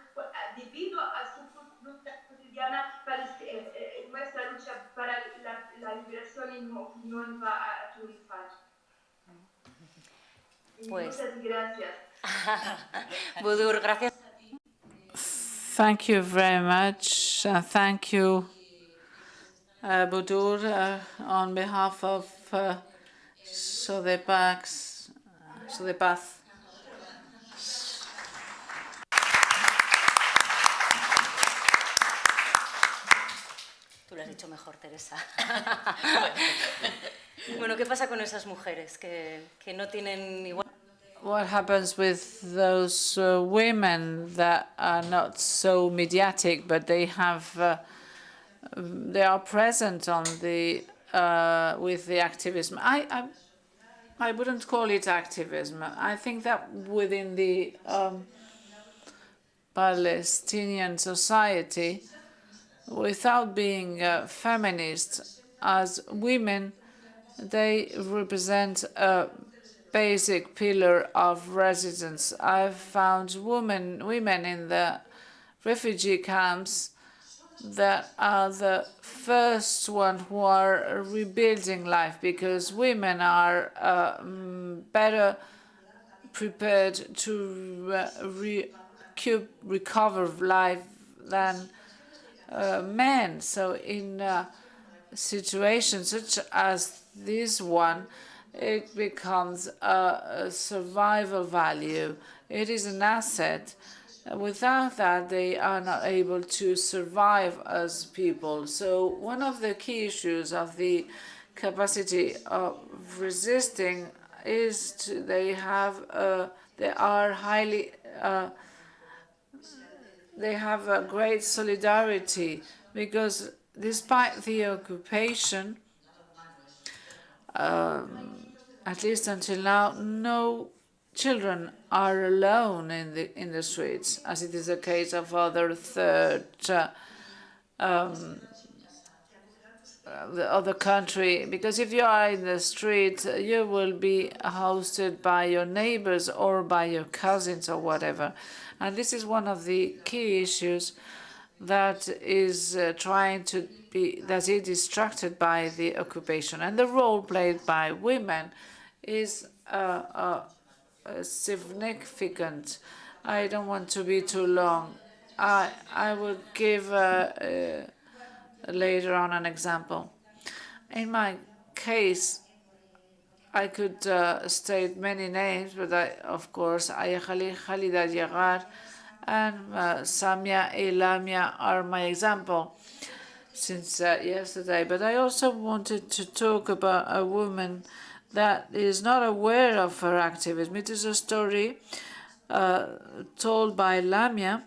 debido a su lucha cotidiana, nuestra lucha para la liberación, en mi opinión, va a triunfar. Pues, muchas gracias. Budur, gracias. Thank you very much. Thank you, Budur, on behalf of Sodepaz. Tú lo has dicho mejor, Teresa. Bueno, ¿qué pasa con esas mujeres que no tienen igual? What happens with those women that are not so mediatic, but they are present on the with the activism? I wouldn't call it activism. I think that within the Palestinian society, without being feminist, as women, they represent a basic pillar of resistance. I've found women in the refugee camps that are the first one who are rebuilding life, because women are better prepared to recover life than men. So in situations such as this one, it becomes a survival value. It is an asset. Without that, they are not able to survive as people. So one of the key issues of the capacity of resisting is they have a great solidarity, because despite the occupation, at least until now, no children are alone in the streets, as it is the case of other the other country. Because if you are in the street, you will be hosted by your neighbors or by your cousins or whatever. And this is one of the key issues that is distracted by the occupation. And the role played by women is significant. I don't want to be too long. I will give later on an example. In my case, I could state many names, but of course, Aya Khalida Yagar and Samia Elamia are my example since yesterday. But I also wanted to talk about a woman that is not aware of her activism. It is a story told by Lamia,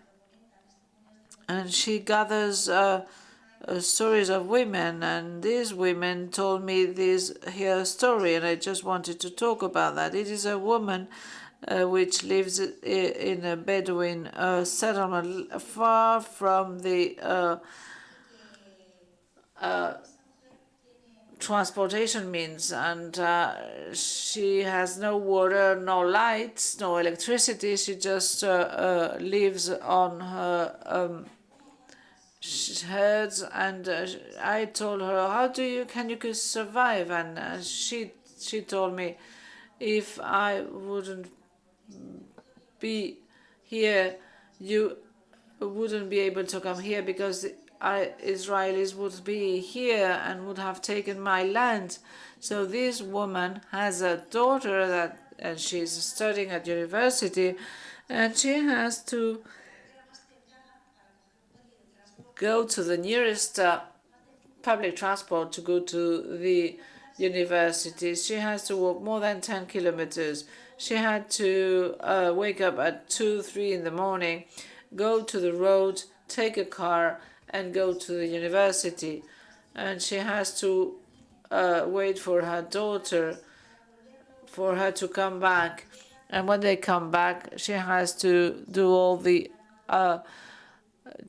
and she gathers stories of women, and these women told me her story, and I just wanted to talk about that. It is a woman which lives in a Bedouin settlement far from the transportation means, and she has no water, no lights, no electricity. She just lives on her herds, and I told her, how can you survive? And she told me, if I wouldn't be here, you wouldn't be able to come here, because Israelis would be here and would have taken my land. So this woman has a daughter and she's studying at university, and she has to go to the nearest public transport to go to the university. She has to walk more than 10 kilometers. She had to wake up at 2, 3 in the morning, go to the road, take a car, and go to the university. And she has to wait for her daughter, for her to come back. And when they come back, she has to do all the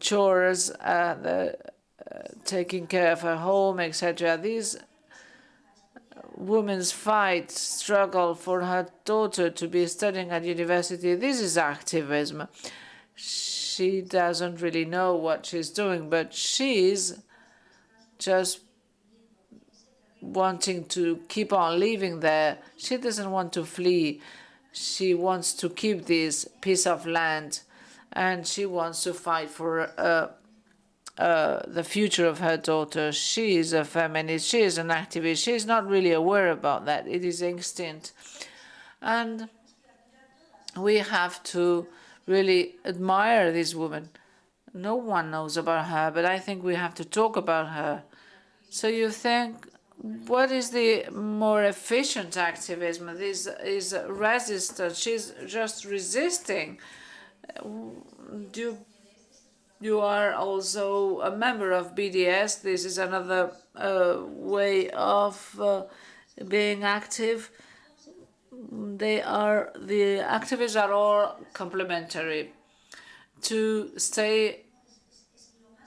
chores, taking care of her home, etc. These women's fight, struggle for her daughter to be studying at university, this is activism. She doesn't really know what she's doing, but she's just wanting to keep on living there. She doesn't want to flee. She wants to keep this piece of land, and she wants to fight for the future of her daughter. She is a feminist. She is an activist. She is not really aware about that. It is instinct. And we have to really admire this woman. No one knows about her, but I think we have to talk about her. So you think, what is the more efficient activism? This is resistance. She's just resisting. You are also a member of BDS. This is another way of being active. The activists are all complementary. To stay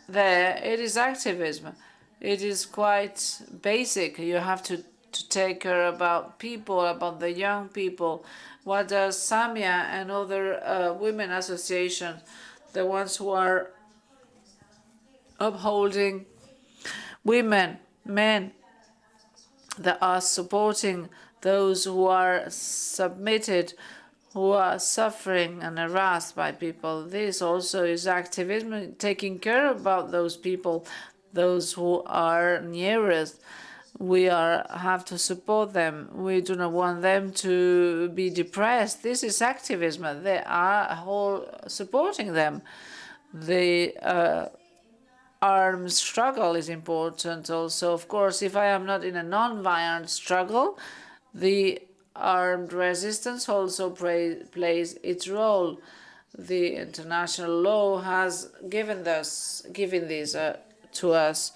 there, it is activism. It is quite basic. You have to take care about people, about the young people. What does Samia and other women associations, the ones who are upholding women, men, that are supporting those who are submitted, who are suffering and harassed by people. This also is activism, taking care about those people, those who are nearest. We have to support them. We do not want them to be depressed. This is activism. They are supporting them. The armed struggle is important also. Of course, if I am not in a non-violent struggle, the armed resistance also plays its role. The international law has given this to us.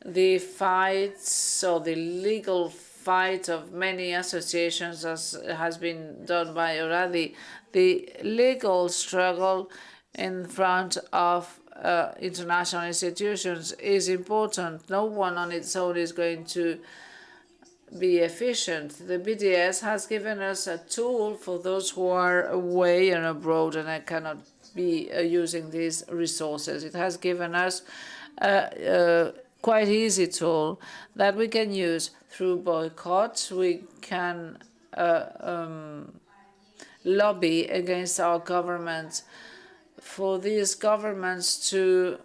The fights or the legal fight of many associations, as has been done by Oradi, the legal struggle in front of international institutions is important. No one on its own is going to be efficient. The BDS has given us a tool for those who are away and abroad and I cannot be using these resources. It has given us a quite easy tool that we can use through boycotts. We can lobby against our governments for these governments to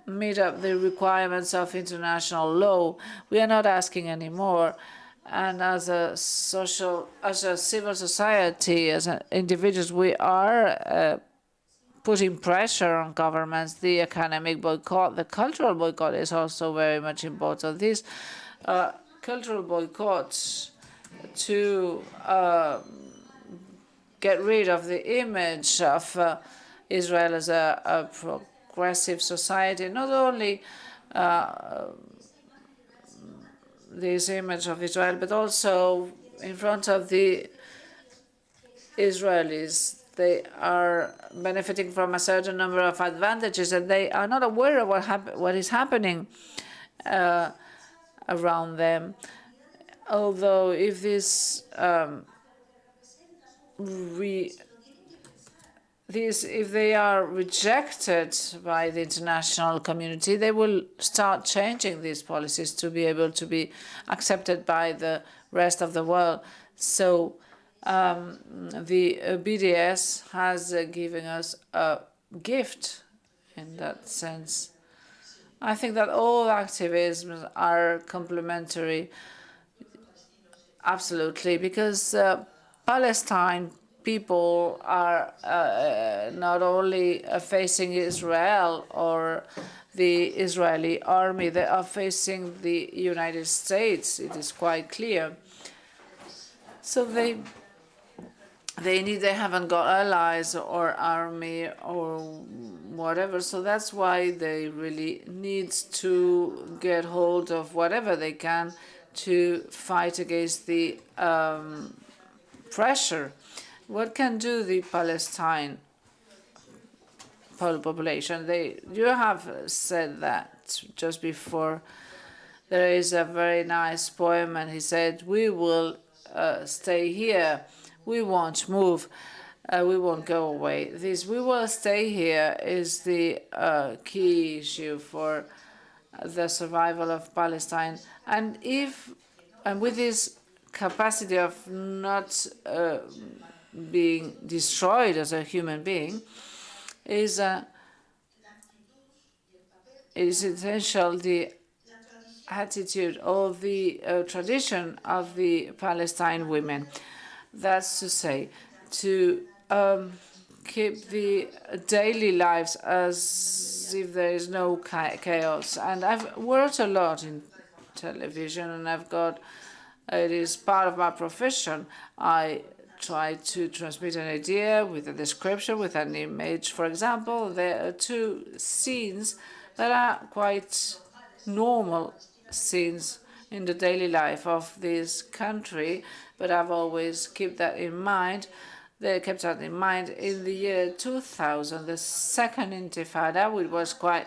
meet up the requirements of international law. We are not asking anymore. And as a civil society, as individuals, we are putting pressure on governments. The economic boycott, the cultural boycott is also very much important. These cultural boycotts to get rid of the image of Israel as a progressive society, not only this image of Israel, but also in front of the Israelis. They are benefiting from a certain number of advantages, and they are not aware of what is happening around them. Although if this if they are rejected by the international community, they will start changing these policies to be able to be accepted by the rest of the world. So the BDS has given us a gift in that sense. I think that all activisms are complementary, absolutely, because Palestine people are not only facing Israel or the Israeli army. They are facing the United States. It is quite clear. So they haven't got allies or army or whatever. So that's why they really need to get hold of whatever they can to fight against the pressure. What can do the Palestine population? You have said that just before. There is a very nice poem, and he said, "We will stay here. We won't move. We won't go away." This "we will stay here" is the key issue for the survival of Palestine. And with this capacity of not being destroyed as a human being, it is essential the attitude or the tradition of the Palestine women. That's to say, to keep the daily lives as if there is no chaos. And I've worked a lot in television, and it is part of my profession. I try to transmit an idea with a description, with an image. For example, there are two scenes that are quite normal scenes in the daily life of this country, but I've always kept that in mind. They kept that in mind in the year 2000, the second Intifada, which was quite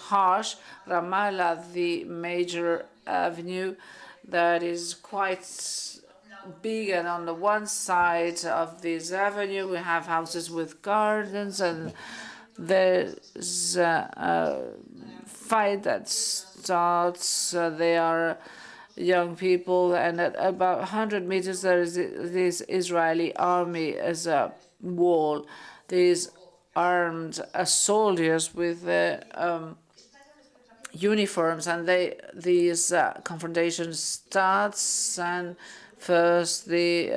harsh. Ramallah, the major avenue that is quite big, and on the one side of this avenue we have houses with gardens, and there's a fight that starts. They are young people, and at about 100 meters there is this Israeli army as a wall. These armed soldiers with uniforms, and these confrontation starts, and first they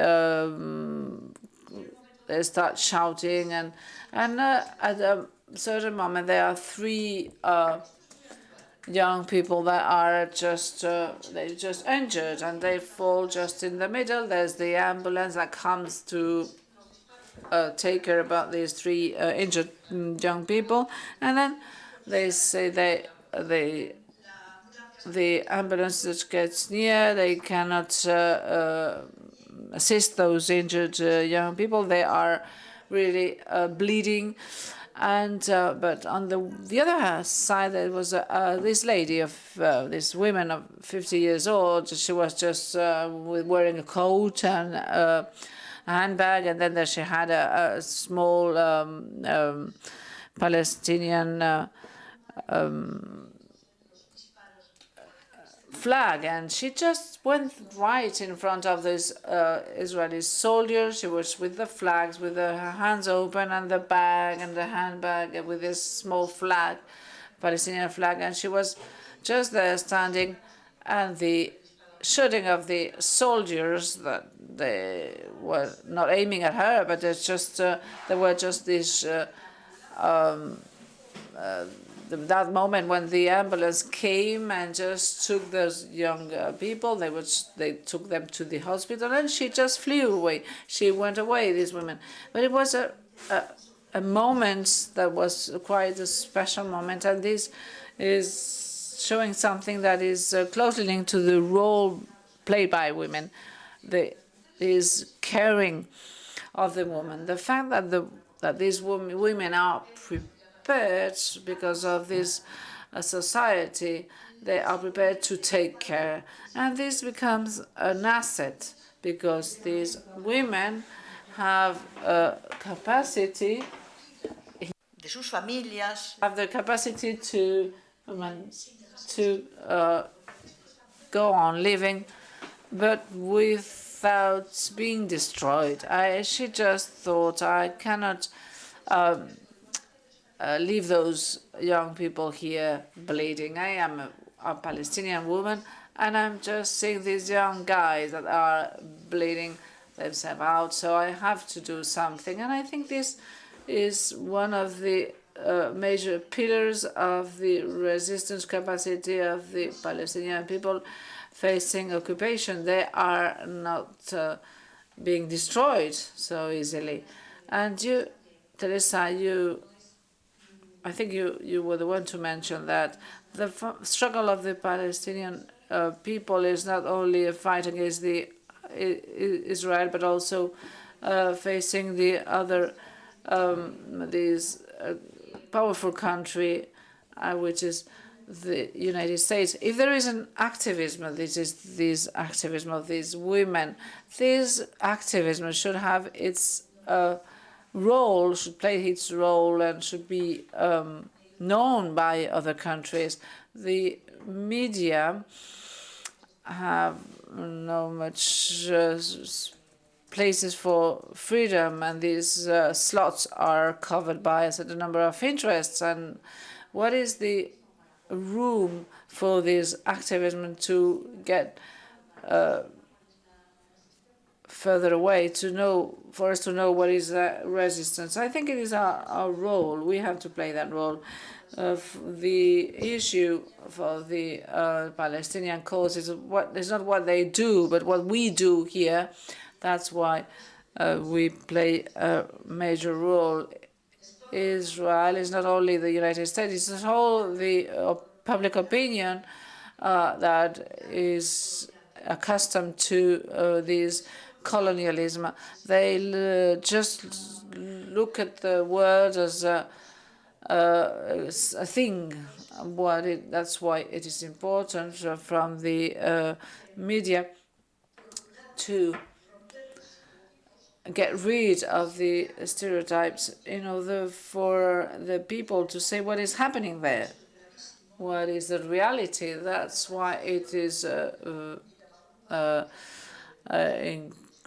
start shouting, and at a certain moment there are three young people that are just injured, and they fall just in the middle. There's the ambulance that comes to take care about these three injured young people, and then they say the ambulance that gets near, they cannot assist those injured young people. They are really bleeding. And but on the other side, there was this lady this woman of 50 years old. She was just wearing a coat and a handbag, and then she had a small Palestinian flag, and she just went right in front of this Israeli soldier. She was with the flags, with her hands open, and the bag and the handbag with this small flag, Palestinian flag, and she was just there standing. And the shooting of the soldiers, that they were not aiming at her, but it's just there were just these. That moment when the ambulance came and just took those young people, they took them to the hospital, and she just flew away. She went away, this woman. But it was a moment that was quite a special moment, and this is showing something that is closely linked to the role played by women, this caring of the woman. The fact that these women are prepared because of this society, they are prepared to take care. And this becomes an asset because these women have a capacity, de sus familias, have the capacity to go on living, but without being destroyed. She just thought, I cannot leave those young people here bleeding. I am a Palestinian woman, and I'm just seeing these young guys that are bleeding themselves out, so I have to do something. And I think this is one of the major pillars of the resistance capacity of the Palestinian people facing occupation. They are not being destroyed so easily. And you, Teresa, I think you were the one to mention that the struggle of the Palestinian people is not only a fight against the Israel, but also facing the other these powerful country, which is the United States. If there is an activism, this is this activism of these women. This activism should have its role, should play its role, and should be known by other countries. The media have no much places for freedom, and these slots are covered by a certain number of interests. And what is the room for this activism to get further away, to know, for us to know what is resistance? I think it is our role. We have to play that role. The issue for the Palestinian cause is not what they do, but what we do here. That's why we play a major role. Israel is not only the United States, it's all the public opinion that is accustomed to this colonialism. They just look at the world as a thing. That's why it is important from the media to get rid of the stereotypes in order for the people to say what is happening there, what is the reality. That's why it is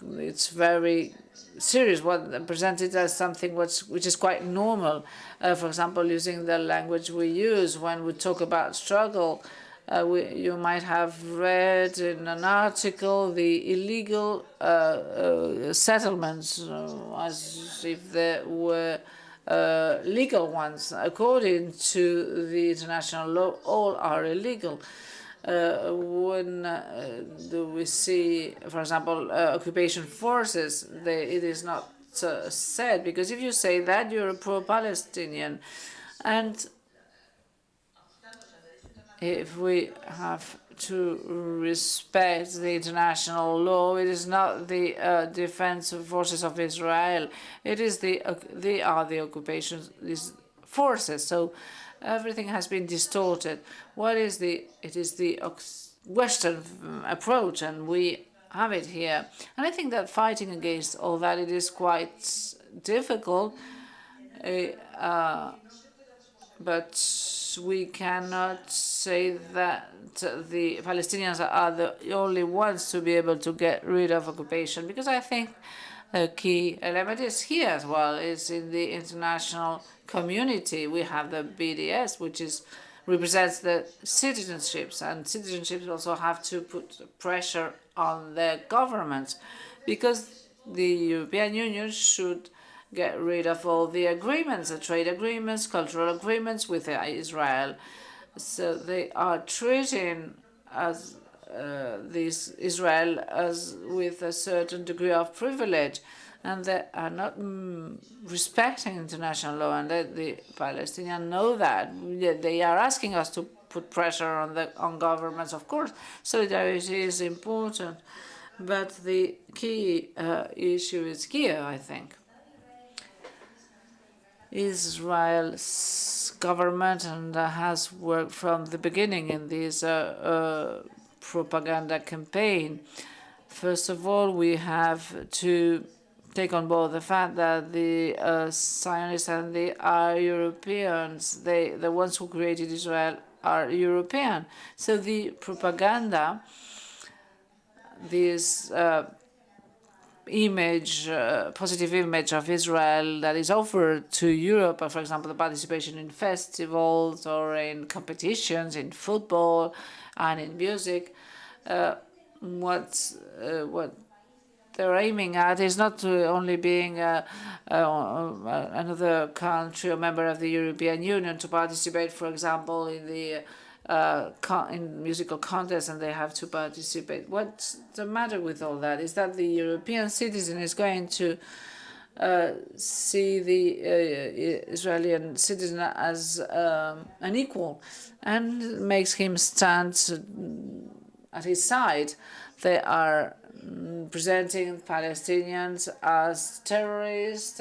it's very serious, what presented as something which is quite normal. For example, using the language we use when we talk about struggle. You might have read in an article the illegal settlements as if there were legal ones. According to the international law, all are illegal. When do we see, for example, occupation forces, it is not said, because if you say that, you're a pro-Palestinian. And if we have to respect the international law, it is not the defense forces of Israel. It is they are the occupation forces. So everything has been distorted. It is the Western approach, and we have it here. And I think that fighting against all that, it is quite difficult. But we cannot say that the Palestinians are the only ones to be able to get rid of occupation, because I think a key element is here as well, is in the international community. We have the BDS, which represents the citizenships, and citizenships also have to put pressure on their governments, because the European Union should get rid of all the agreements, the trade agreements, cultural agreements with Israel. So they are treating this Israel as with a certain degree of privilege, and they are not respecting international law, and the Palestinians know that. They are asking us to put pressure on governments, of course. Solidarity is important, but the key issue is here, I think. Israel's government and has worked from the beginning in this propaganda campaign. First of all, we have to take on board the fact that the Zionists and the Europeans, the ones who created Israel, are European. So the propaganda, this positive image of Israel that is offered to Europe, for example, the participation in festivals or in competitions in football and in music, what they're aiming at is not only being another country or member of the European Union to participate, for example, in the in musical contests, and they have to participate. What's the matter with all that is that the European citizen is going to see the Israeli citizen as an equal and makes him stand at his side. They are presenting Palestinians as terrorists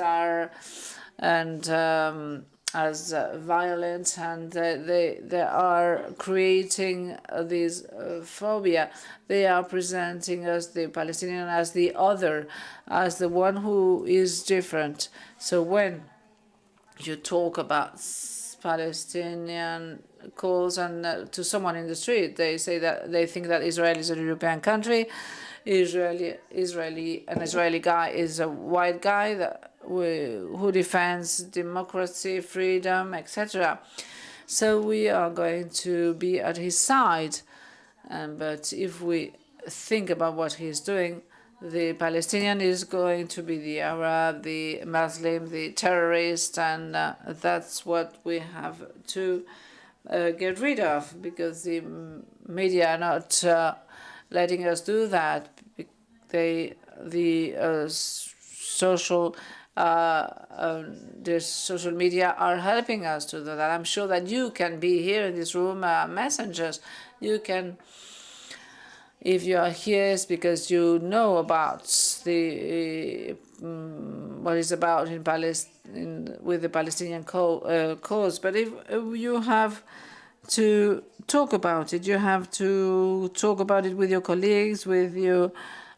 and as violent, and they are creating this phobia. They are presenting us, the Palestinian, as the other, as the one who is different. So when you talk about Palestinian cause and to someone in the street, they say that they think that Israel is a European country. An Israeli guy is a white guy who defends democracy, freedom, etc. So we are going to be at his side. But if we think about what he's doing, the Palestinian is going to be the Arab, the Muslim, the terrorist, and that's what we have to get rid of, because the media are not letting us do that. The social media are helping us to do that. I'm sure that you can be here in this room messengers. You can, if you are here, it's because you know about the what is about in Palestine with the Palestinian cause. But if you have to talk about it, you have to talk about it with your colleagues, with your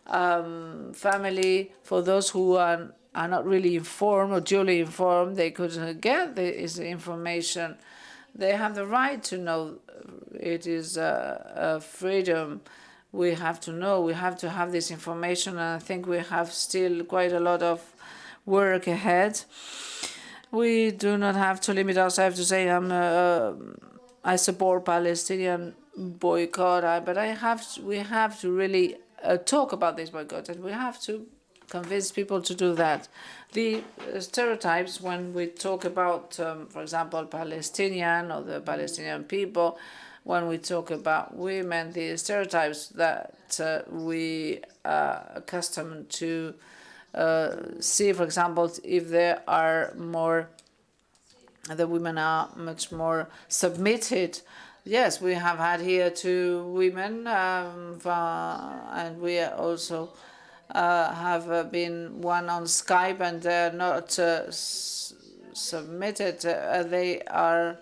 family. For those who are not really informed or duly informed, they could get this information. They have the right to know. It is a freedom. We have to know. We have to have this information, and I think we have still quite a lot of work ahead. We do not have to limit ourselves to say I support Palestinian boycott, but we have to really talk about this boycott, and we have to convince people to do that. The stereotypes, when we talk about, for example, Palestinian or the Palestinian people, when we talk about women, the stereotypes that we are accustomed to see, for example, if there are more, the women are much more submitted. Yes, we have had here 2 women, and we also have been one on Skype, and they're not submitted. They are,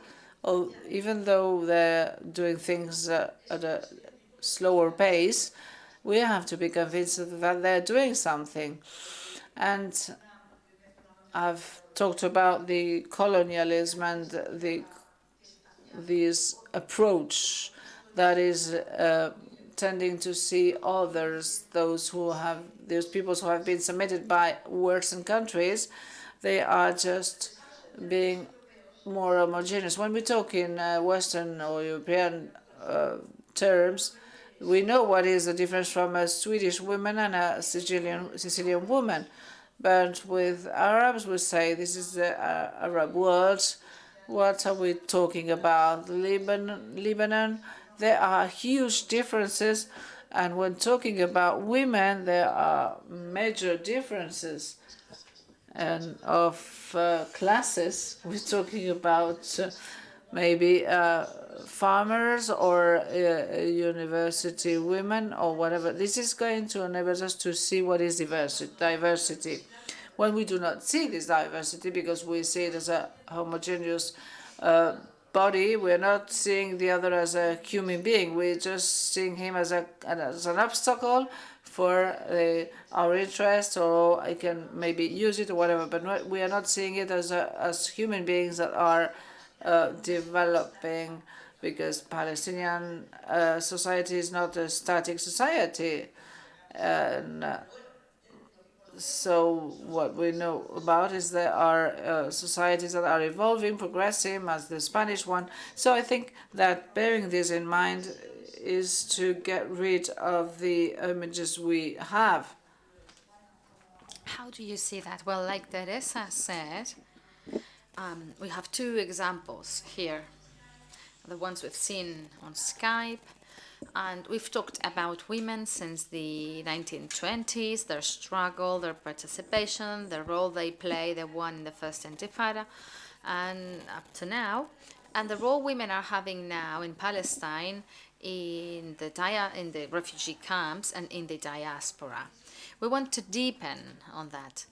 even though they're doing things at a slower pace, we have to be convinced that they're doing something. And I've talked about the colonialism and this approach that is tending to see others, those people who have been submitted by Western countries, they are just being more homogeneous. When we talk in Western or European terms, we know what is the difference from a Swedish woman and a Sicilian woman. But with Arabs, we say this is the Arab world. What are we talking about? Lebanon, there are huge differences. And when talking about women, there are major differences. And of classes, we're talking about maybe farmers or university women or whatever. This is going to enable us to see what is diversity. When we do not see this diversity because we see it as a homogeneous body, we're not seeing the other as a human being. We're just seeing him as an obstacle for our interest, or I can maybe use it or whatever. But we are not seeing it as human beings that are developing, because Palestinian society is not a static society. And so what we know about is there are societies that are evolving, progressing, as the Spanish one. So I think that bearing this in mind is to get rid of the images we have. How do you see that? Well, like Teresa said, we have two examples here. The ones we've seen on Skype, and we've talked about women since the 1920s, their struggle, their participation, the role they play, the one in the first Intifada, and up to now, and the role women are having now in Palestine, in the refugee camps, and in the diaspora. We want to deepen on that.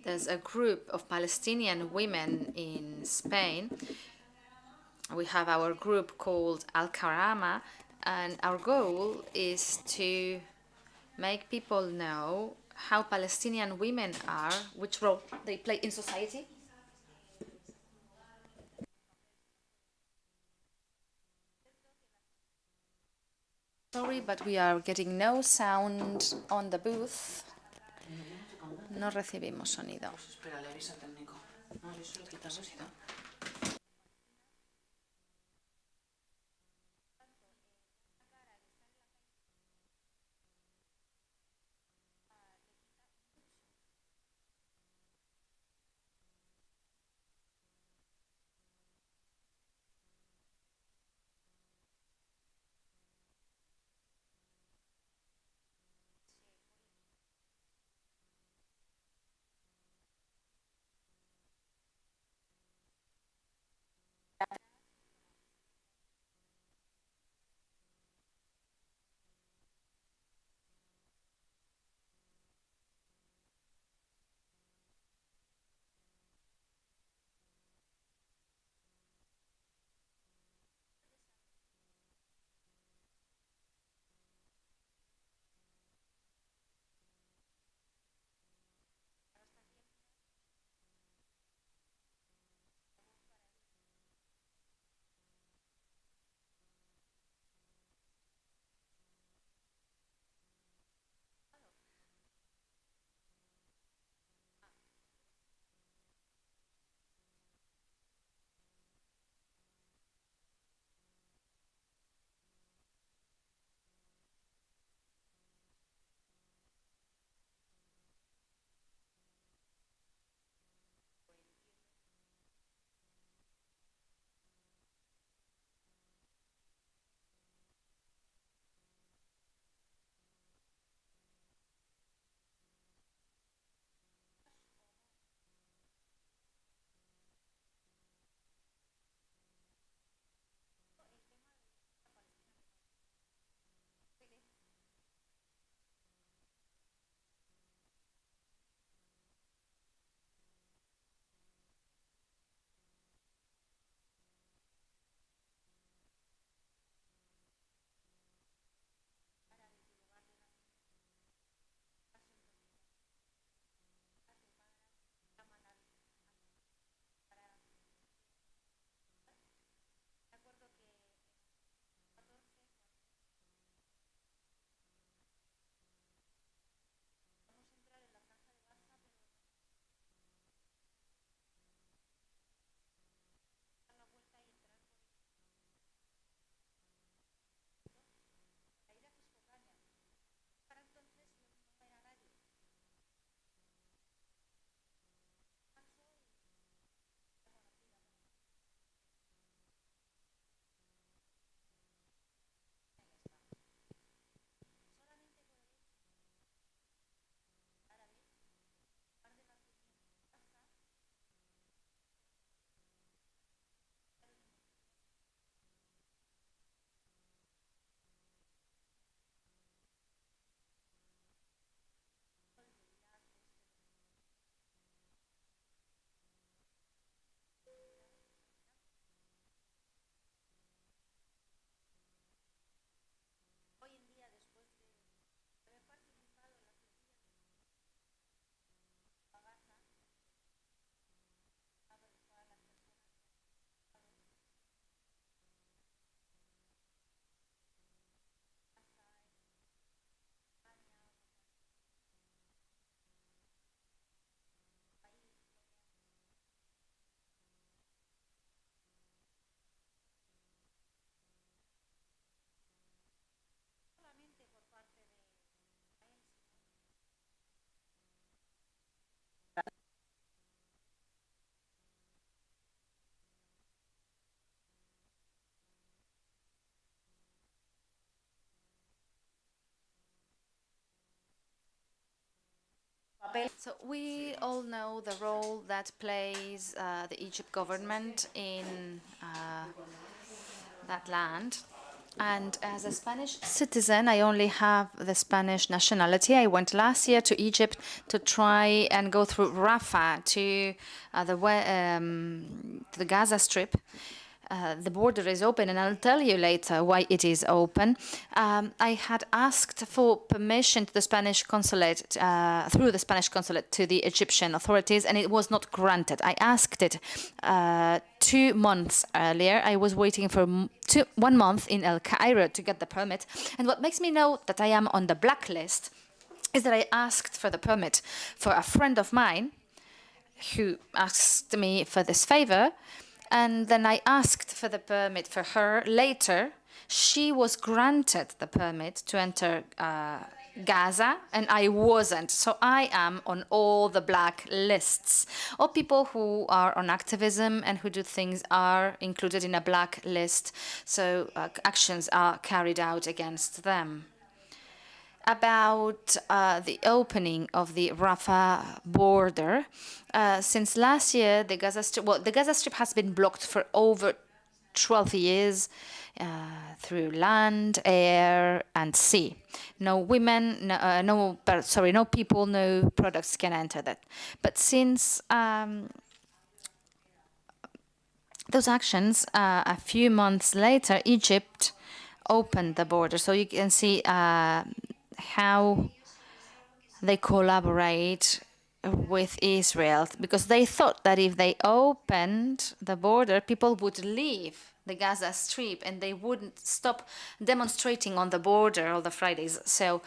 There's a group of Palestinian women in Spain. We have our group called Al Karama, and our goal is to make people know how Palestinian women are, which role they play in society. Sorry, but we are getting no sound on the booth. No recibimos sonido. Espera, le avisa técnico. No, yo solo quitar sonido. So we all know the role that plays the Egypt government in that land. And as a Spanish citizen, I only have the Spanish nationality. I went last year to Egypt to try and go through Rafah to the Gaza Strip. The border is open, and I'll tell you later why it is open. I had asked for permission to the Spanish consulate, through the Spanish consulate to the Egyptian authorities, and it was not granted. I asked it 2 months earlier. I was waiting for 1 month in El Cairo to get the permit. And what makes me know that I am on the blacklist is that I asked for the permit for a friend of mine who asked me for this favor. And then I asked for the permit for her later. She was granted the permit to enter Gaza, and I wasn't. So I am on all the black lists. All people who are on activism and who do things are included in a black list. So actions are carried out against them. About the opening of the Rafah border. Since last year, the Gaza Strip has been blocked for over 12 years through land, air, and sea. No women, no people, no products can enter that. But since those actions, a few months later, Egypt opened the border. So you can see how they collaborate with Israel, because they thought that if they opened the border, people would leave the Gaza Strip and they wouldn't stop demonstrating on the border all the Fridays. So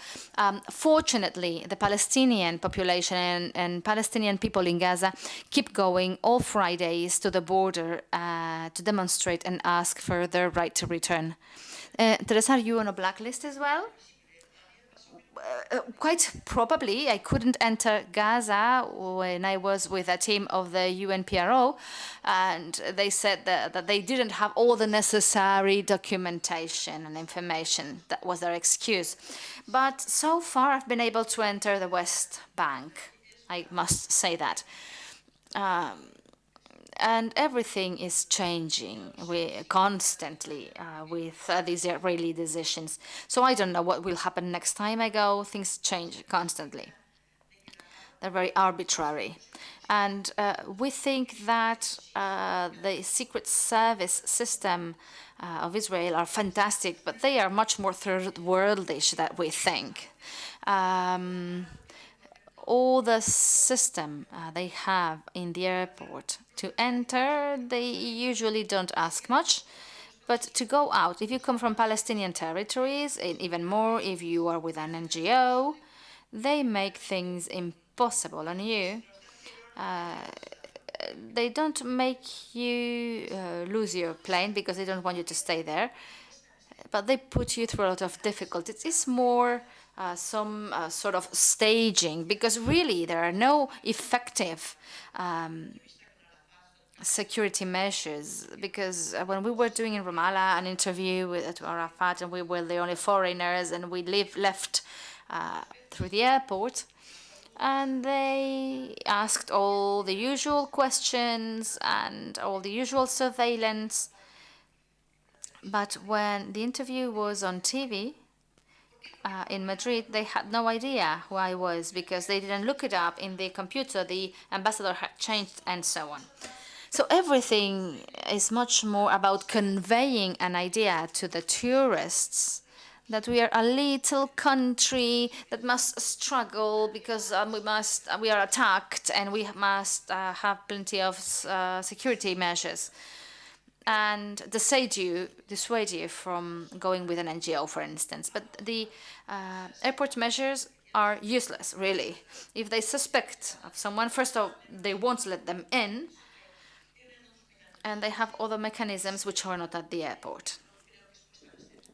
fortunately, the Palestinian population and Palestinian people in Gaza keep going all Fridays to the border to demonstrate and ask for their right to return. Teresa, are you on a blacklist as well? Quite probably. I couldn't enter Gaza when I was with a team of the UNPRO, and they said that they didn't have all the necessary documentation and information. That was their excuse. But so far, I've been able to enter the West Bank. I must say that. And everything is changing constantly with these Israeli decisions. So I don't know what will happen next time I go. Things change constantly. They're very arbitrary. And we think that the Secret Service system of Israel are fantastic, but they are much more third worldish than we think. All the system they have in the airport to enter, they usually don't ask much. But to go out, if you come from Palestinian territories, and even more if you are with an NGO, they make things impossible on you. They don't make you lose your plane because they don't want you to stay there, but they put you through a lot of difficulties. It's more some sort of staging, because really there are no effective security measures. Because when we were doing in Ramallah an interview with Arafat, and we were the only foreigners, and we left through the airport, and they asked all the usual questions and all the usual surveillance. But when the interview was on TV in Madrid, they had no idea who I was, because they didn't look it up in the computer. The ambassador had changed, and so on. So everything is much more about conveying an idea to the tourists that we are a little country that must struggle because we are attacked, and we must have plenty of security measures, and dissuade you from going with an NGO, for instance. But the airport measures are useless, really. If they suspect of someone, first of all, they won't let them in, and they have other mechanisms which are not at the airport.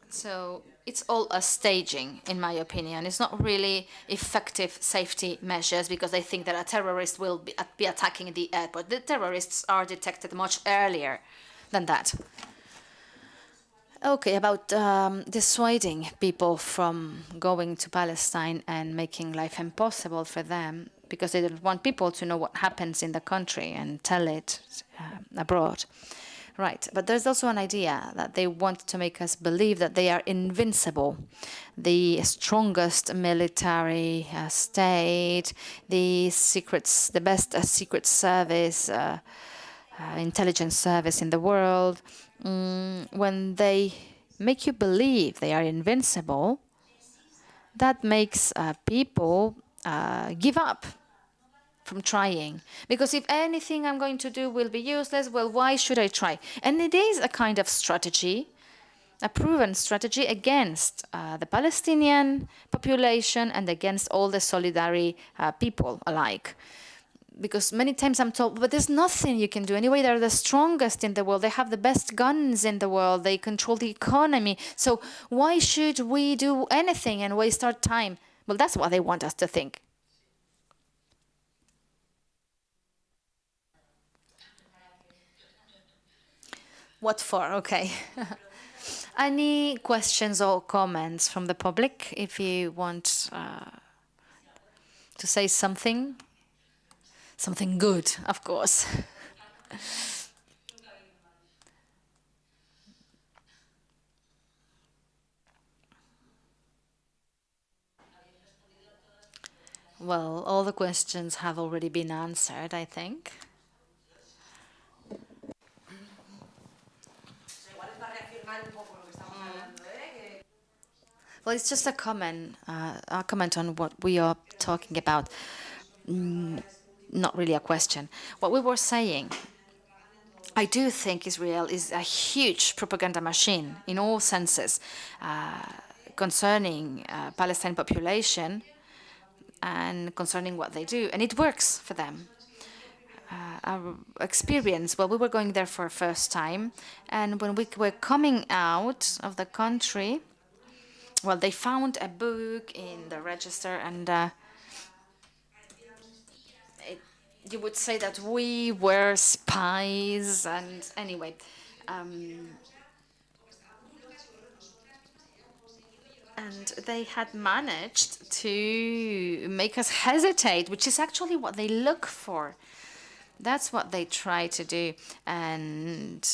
So it's all a staging, in my opinion. It's not really effective safety measures, because they think that a terrorist will be attacking the airport. The terrorists are detected much earlier than that. Okay, about dissuading people from going to Palestine and making life impossible for them. because they don't want people to know what happens in the country and tell it abroad. Right, but there's also an idea that they want to make us believe that they are invincible, the strongest military state, the best secret service, intelligence service in the world. When they make you believe they are invincible, that makes people give up from trying. Because if anything I'm going to do will be useless, well, why should I try? And it is a kind of strategy, a proven strategy against the Palestinian population and against all the Solidarity people alike. Because many times I'm told, but there's nothing you can do. Anyway, they're the strongest in the world. They have the best guns in the world. They control the economy. So why should we do anything and waste our time? Well, that's what they want us to think. What for? Okay. Any questions or comments from the public? If you want to say something good, of course. Well, all the questions have already been answered, I think. Well, it's just a comment on what we are talking about. Not really a question. What we were saying, I do think Israel is a huge propaganda machine in all senses concerning Palestine population and concerning what they do, and it works for them. Our experience, well, we were going there for the first time, and when we were coming out of the country, well, they found a book in the register, and you would say that we were spies, and anyway. And they had managed to make us hesitate, which is actually what they look for. That's what they try to do. And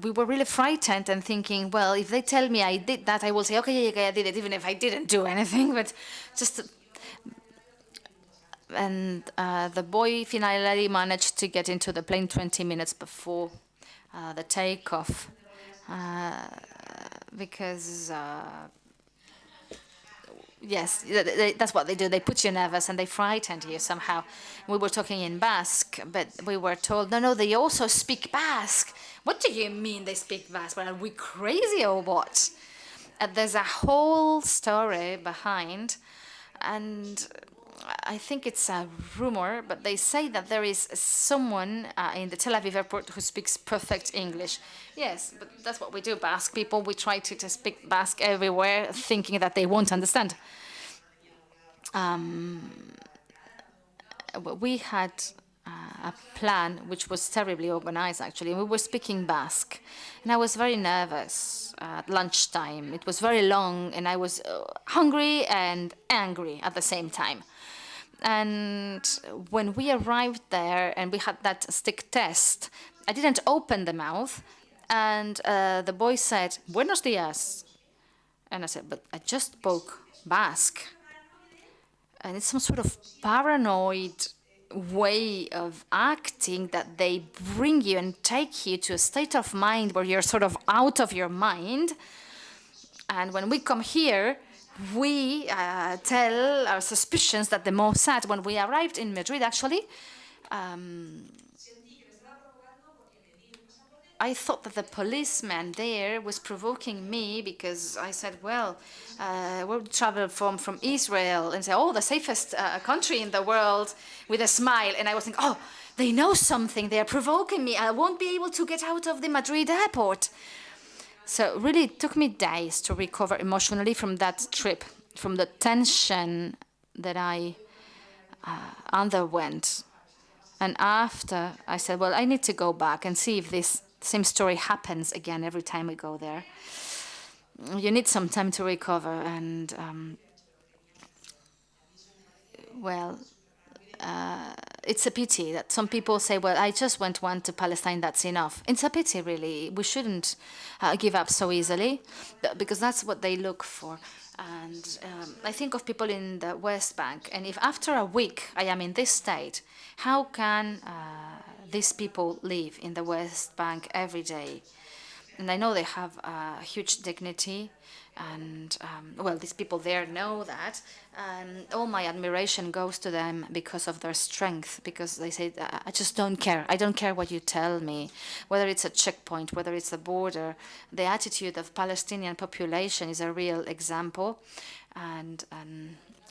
we were really frightened and thinking, well, if they tell me I did that, I will say, okay, I did it, even if I didn't do anything. But just... And the boy finally managed to get into the plane 20 minutes before the takeoff. Because, yes, that's what they do. They put you nervous and they frighten you somehow. We were talking in Basque, but we were told, no, they also speak Basque. What do you mean they speak Basque? Well, are we crazy or what? There's a whole story behind, and I think it's a rumor, but they say that there is someone in the Tel Aviv airport who speaks perfect English. Yes, but that's what we do, Basque people. We try to speak Basque everywhere, thinking that they won't understand. We had a plan which was terribly organized, actually. We were speaking Basque, and I was very nervous at lunchtime. It was very long, and I was hungry and angry at the same time. And when we arrived there and we had that stick test, I didn't open the mouth, and the boy said, "Buenos días." And I said, "But I just spoke Basque." And it's some sort of paranoid way of acting that they bring you and take you to a state of mind where you're sort of out of your mind. And when we come here, we tell our suspicions that the Mossad, when we arrived in Madrid, actually, I thought that the policeman there was provoking me because I said, well, we travel from Israel, and say, oh, the safest country in the world, with a smile. And I was thinking, oh, they know something. They are provoking me. I won't be able to get out of the Madrid airport. So really it took me days to recover emotionally from that trip, from the tension that I underwent. And after, I said, well, I need to go back and see if this same story happens again every time we go there. You need some time to recover. And well, it's a pity that some people say, well, I just went one to Palestine, that's enough. It's a pity, really. We shouldn't give up so easily, because that's what they look for. And I think of people in the West Bank, and if after a week I am in this state, how can these people live in the West Bank every day? And I know they have a huge dignity, and well, these people there know that, and all my admiration goes to them because of their strength, because they say, I just don't care. I don't care what you tell me, whether it's a checkpoint, whether it's a border. The attitude of Palestinian population is a real example and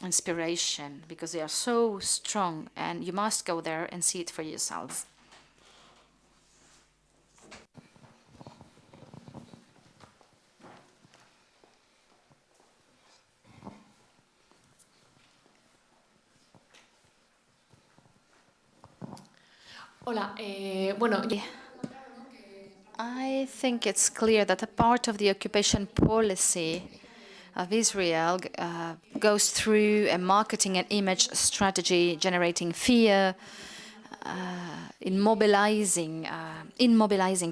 inspiration, because they are so strong, and you must go there and see it for yourselves. Hola, bueno, I think it's clear that a part of the occupation policy of Israel goes through a marketing and image strategy, generating fear, immobilizing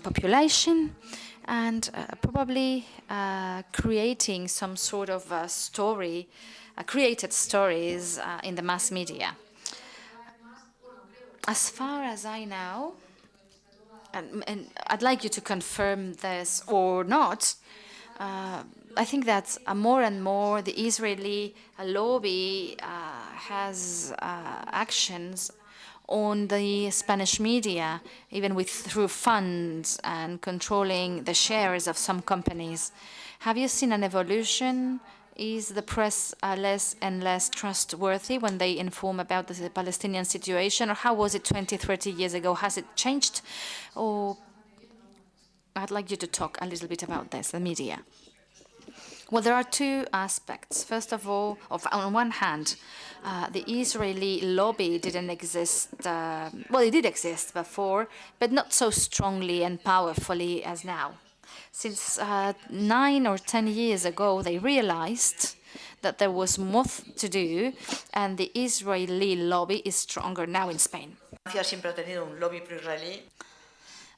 population, and probably creating some sort of story, created stories in the mass media. As far as I know, and I'd like you to confirm this or not, I think that more and more the Israeli lobby has actions on the Spanish media, even through funds and controlling the shares of some companies. Have you seen an evolution? Is the press less and less trustworthy when they inform about the Palestinian situation? Or how was it 20, 30 years ago? Has it changed? Or I'd like you to talk a little bit about this, the media. Well, there are two aspects. First of all, on one hand, the Israeli lobby didn't exist. Well, it did exist before, but not so strongly and powerfully as now. Since 9 or 10 years ago, they realized that there was more to do, and the Israeli lobby is stronger now in Spain. Siempre ha tenido un lobby pro-israelí.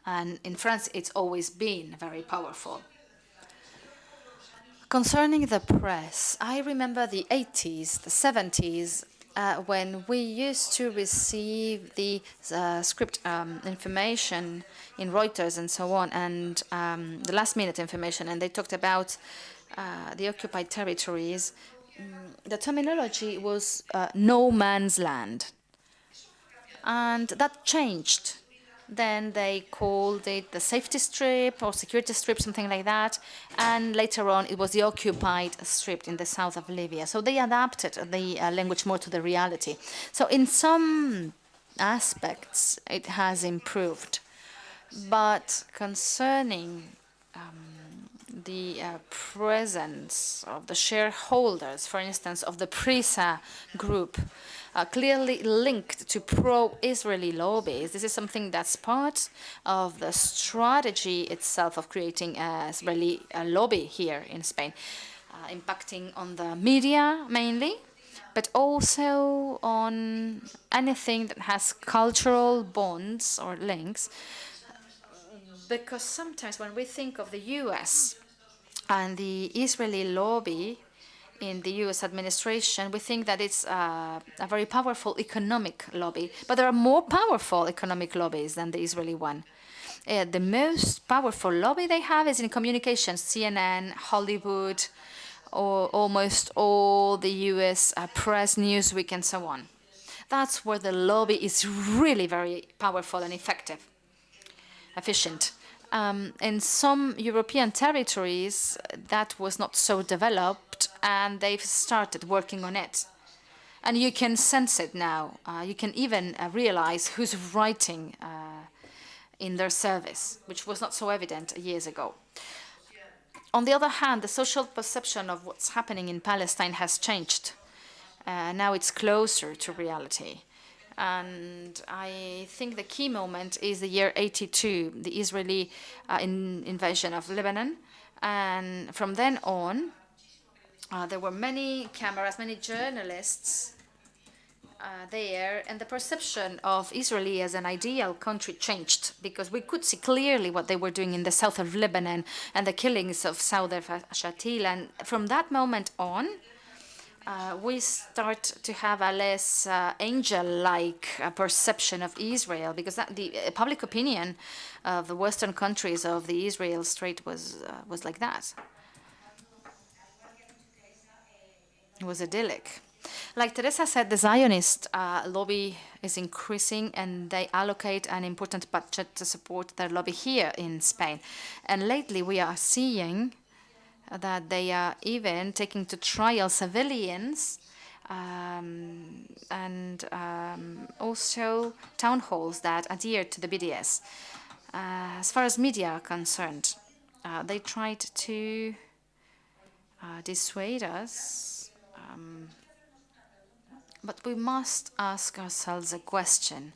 And in France, it's always been very powerful. Concerning the press, I remember the 80s, the 70s, when we used to receive the script information in Reuters and so on, and the last-minute information, and they talked about the occupied territories. The terminology was no man's land, and that changed. Then they called it the safety strip or security strip, something like that. And later on, it was the occupied strip in the south of Libya. So they adapted the language more to the reality. So in some aspects, it has improved. But concerning the presence of the shareholders, for instance, of the PRISA group, clearly linked to pro-Israeli lobbies. This is something that's part of the strategy itself of creating an Israeli lobby here in Spain, impacting on the media mainly, but also on anything that has cultural bonds or links. Because sometimes when we think of the US and the Israeli lobby in the US administration, we think that it's a very powerful economic lobby. But there are more powerful economic lobbies than the Israeli one. The most powerful lobby they have is in communications, CNN, Hollywood, or almost all the US press, Newsweek, and so on. That's where the lobby is really very powerful and effective, efficient. In some European territories, that was not so developed, and they've started working on it. And you can sense it now. You can even realize who's writing in their service, which was not so evident years ago. On the other hand, the social perception of what's happening in Palestine has changed. Now it's closer to reality. And I think the key moment is the year 82, the Israeli invasion of Lebanon. And from then on, there were many cameras, many journalists there, and the perception of Israel as an ideal country changed, because we could see clearly what they were doing in the south of Lebanon and the killings of Sodepaz. And from that moment on, we start to have a less angel-like perception of Israel, because the public opinion of the Western countries of the Israel Strait was like that. It was idyllic. Like Teresa said, the Zionist lobby is increasing, and they allocate an important budget to support their lobby here in Spain. And lately we are seeing that they are even taking to trial civilians and also town halls that adhere to the BDS. As far as media are concerned, they tried to dissuade us. But we must ask ourselves a question.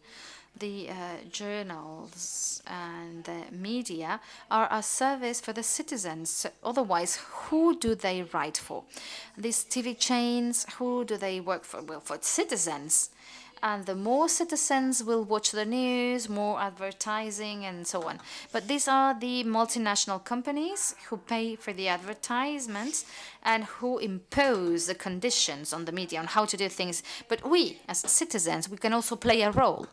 The journals and the media are a service for the citizens. Otherwise, who do they write for? These TV chains, who do they work for? Well, for citizens. And the more citizens will watch the news, more advertising and so on. But these are the multinational companies who pay for the advertisements and who impose the conditions on the media on how to do things. But we, as citizens, we can also play a role.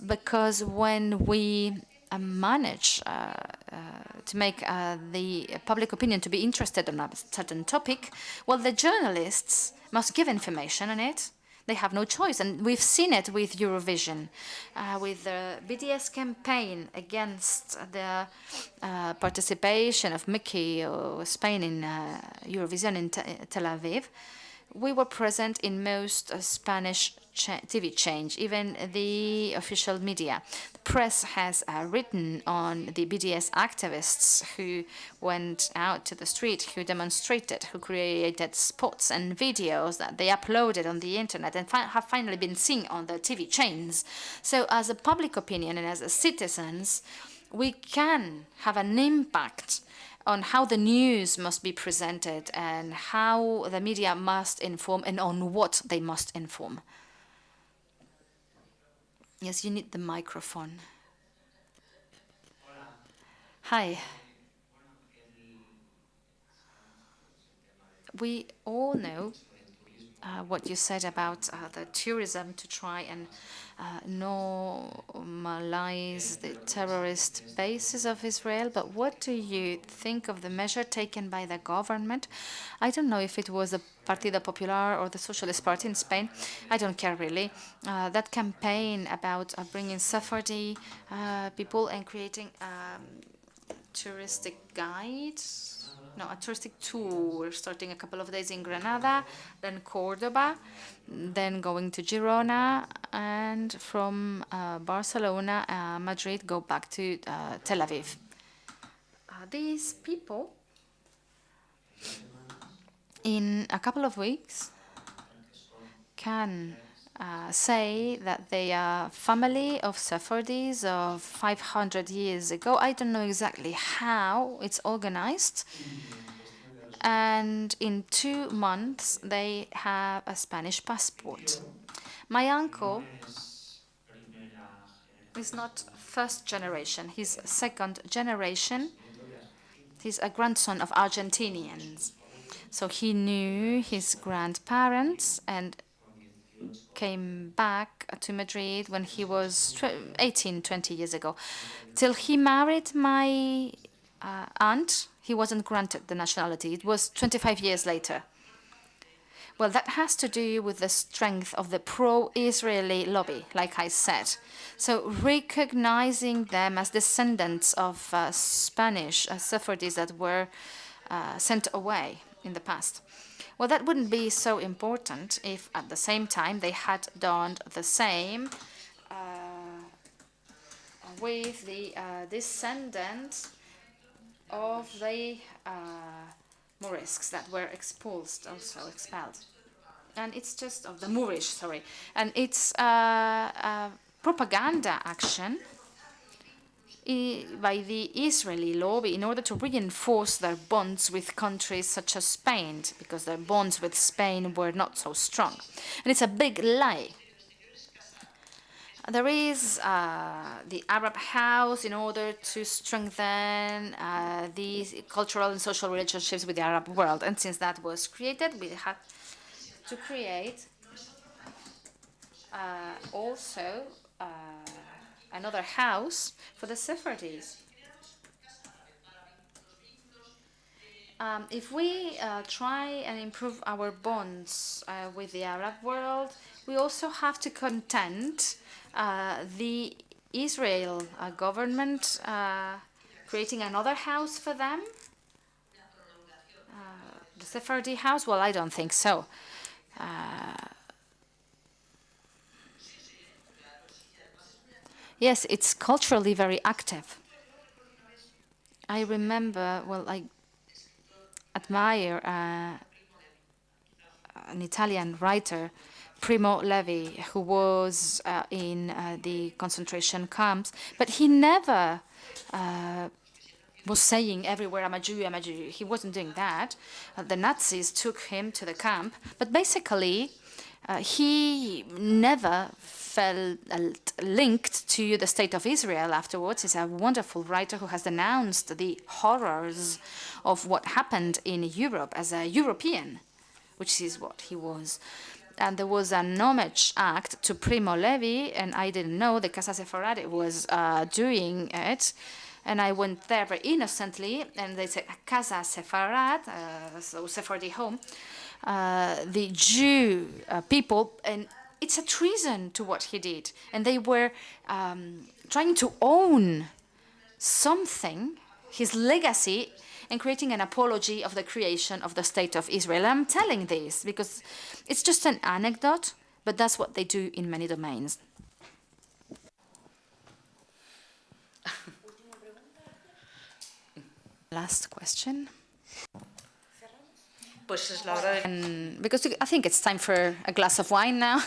Because when we manage to make the public opinion to be interested in a certain topic, well, the journalists must give information on it. They have no choice, and we've seen it with Eurovision, with the BDS campaign against the participation of Mickey or Spain in Eurovision in Tel Aviv. We were present in most Spanish TV chains, even the official media. The press has written on the BDS activists who went out to the street, who demonstrated, who created spots and videos that they uploaded on the internet and have finally been seen on the TV chains. So as a public opinion and as citizens, we can have an impact on how the news must be presented and how the media must inform and on what they must inform. Yes, you need the microphone. Hi. We all know what you said about the tourism to try and normalize the terrorist bases of Israel, but what do you think of the measure taken by the government? I don't know if it was the Partido Popular or the Socialist Party in Spain. I don't care really. That campaign about bringing Sephardi people and creating touristic guides. No, a touristic tour starting a couple of days in Granada, then Cordoba, then going to Girona, and from Barcelona, Madrid, go back to Tel Aviv. These people, in a couple of weeks, can say that they are family of Sephardis of 500 years ago. I don't know exactly how it's organized. And in 2 months, they have a Spanish passport. My uncle is not first generation, he's second generation. He's a grandson of Argentinians. So he knew his grandparents and came back to Madrid when he was 18, 20 years ago. Till he married my aunt, he wasn't granted the nationality. It was 25 years later. Well, that has to do with the strength of the pro-Israeli lobby, like I said. So recognizing them as descendants of Spanish Sephardis that were sent away in the past. Well, that wouldn't be so important if at the same time they had done the same with the descendants of the Morisks that were expelled. And it's just of the Moorish, sorry. And it's a propaganda action by the Israeli lobby in order to reinforce their bonds with countries such as Spain, because their bonds with Spain were not so strong. And it's a big lie there is the Arab House in order to strengthen the cultural and social relationships with the Arab world. And since that was created, we had to create also another house for the Sephardis. If we try and improve our bonds with the Arab world, we also have to content the Israel government creating another house for them. The Sephardi house? Well, I don't think so. Yes, it's culturally very active. I remember, well, I admire an Italian writer, Primo Levi, who was in the concentration camps, but he never was saying everywhere, I'm a Jew, I'm a Jew. He wasn't doing that. The Nazis took him to the camp, but basically he never felt linked to the state of Israel afterwards. He's a wonderful writer who has denounced the horrors of what happened in Europe as a European, which is what he was. And there was an homage act to Primo Levi, and I didn't know the Casa Sefarad was doing it. And I went there very innocently, and they said, Casa Sefarad, so Sephardi home, the Jew people, and it's a treason to what he did. And they were trying to own something, his legacy, and creating an apology of the creation of the State of Israel. I'm telling this because it's just an anecdote, but that's what they do in many domains. Last question. Because I think it's time for a glass of wine now.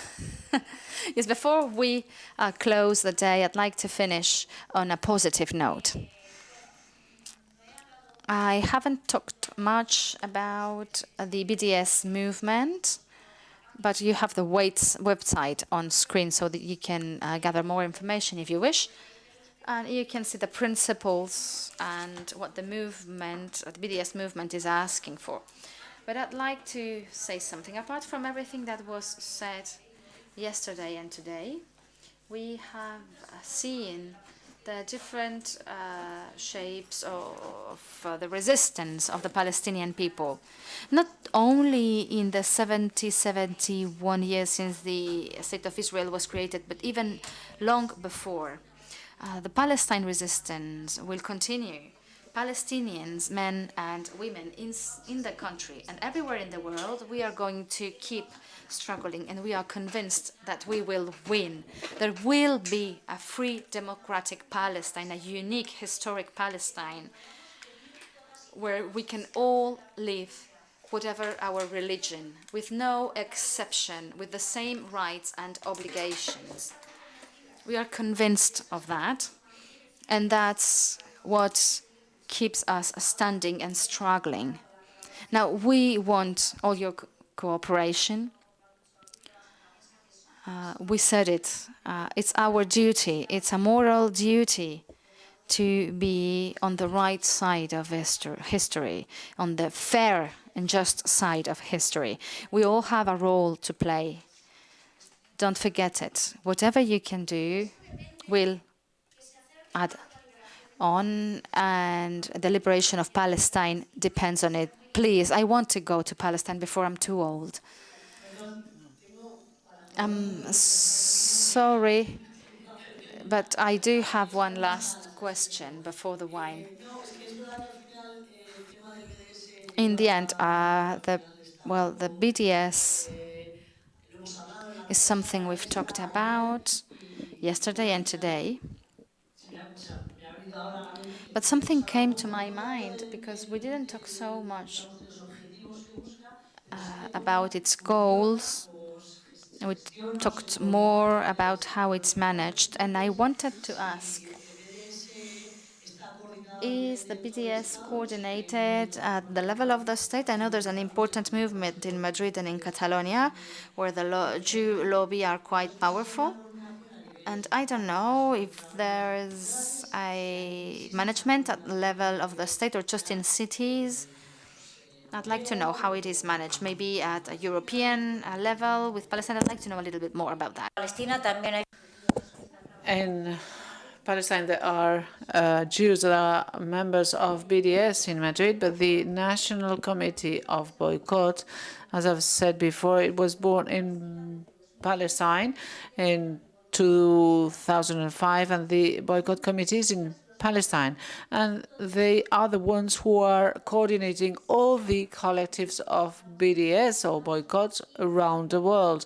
Yes, before we close the day, I'd like to finish on a positive note. I haven't talked much about the BDS movement, but you have the WAIT's website on screen so that you can gather more information if you wish. And you can see the principles and what the movement, the BDS movement is asking for. But I'd like to say something. Apart from everything that was said yesterday and today, we have seen the different shapes of the resistance of the Palestinian people. Not only in the 71 years since the State of Israel was created, but even long before. The Palestine resistance will continue. Palestinians, men and women in the country and everywhere in the world, we are going to keep struggling, and we are convinced that we will win. There will be a free, democratic Palestine, a unique, historic Palestine, where we can all live whatever our religion, with no exception, with the same rights and obligations. We are convinced of that, and that's what keeps us standing and struggling. Now, we want all your cooperation. We said it. It's our duty. It's a moral duty to be on the right side of history, on the fair and just side of history. We all have a role to play. Don't forget it. Whatever you can do will add on, and the liberation of Palestine depends on it. Please, I want to go to Palestine before I'm too old. I'm sorry, but I do have one last question before the wine. In the end, the BDS is something we've talked about yesterday and today. But something came to my mind, because we didn't talk so much about its goals. We talked more about how it's managed. And I wanted to ask, is the BDS coordinated at the level of the state? I know there's an important movement in Madrid and in Catalonia, where the Jew lobby are quite powerful. And I don't know if there's a management at the level of the state or just in cities. I'd like to know how it is managed, maybe at a European level with Palestine. I'd like to know a little bit more about that. Palestina también hay. In Palestine, there are Jews that are members of BDS in Madrid, but the National Committee of Boycott, as I've said before, it was born in Palestine in 2005, and the boycott committee is in Palestine, and they are the ones who are coordinating all the collectives of BDS or boycotts around the world.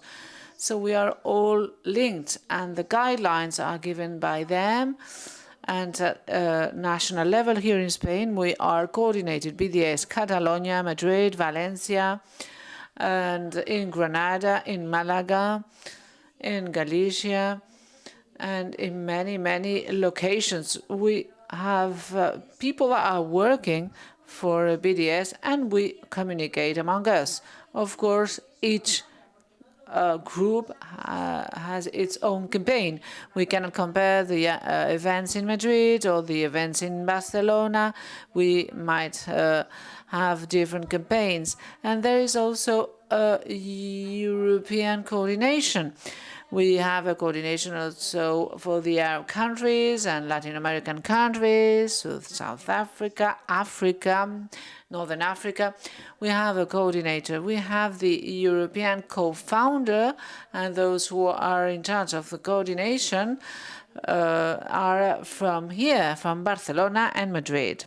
So we are all linked, and the guidelines are given by them. And at national level here in Spain, we are coordinated, BDS, Catalonia, Madrid, Valencia, and in Granada, in Malaga, in Galicia, and in many, many locations. We have people that are working for BDS, and we communicate among us. Of course, each group has its own campaign. We cannot compare the events in Madrid or the events in Barcelona. We might have different campaigns. And there is also a European coordination. We have a coordination also for the Arab countries and Latin American countries, South Africa, Africa, Northern Africa. We have a coordinator. We have the European co-founder, and those who are in charge of the coordination are from here, from Barcelona and Madrid.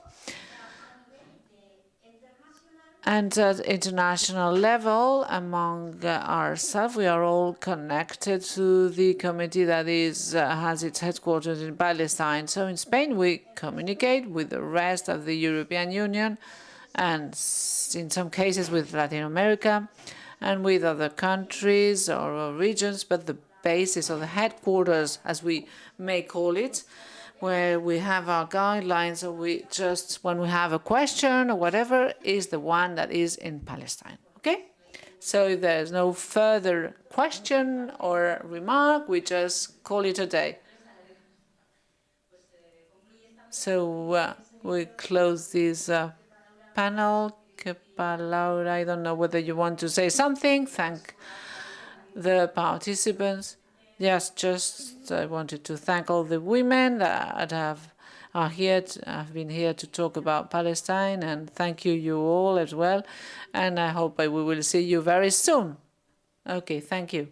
And at international level, among ourselves, we are all connected to the committee that has its headquarters in Palestine. So in Spain, we communicate with the rest of the European Union, and in some cases with Latin America, and with other countries or regions. But the basis or the headquarters, as we may call it, where we have our guidelines, or we just, when we have a question or whatever, is the one that is in Palestine. Okay? So if there's no further question or remark, we just call it a day. So we close this panel. Laura, I don't know whether you want to say something. Thank the participants. Yes, just I wanted to thank all the women that have been here to talk about Palestine, and thank you all as well. And I hope we will see you very soon. Okay, thank you.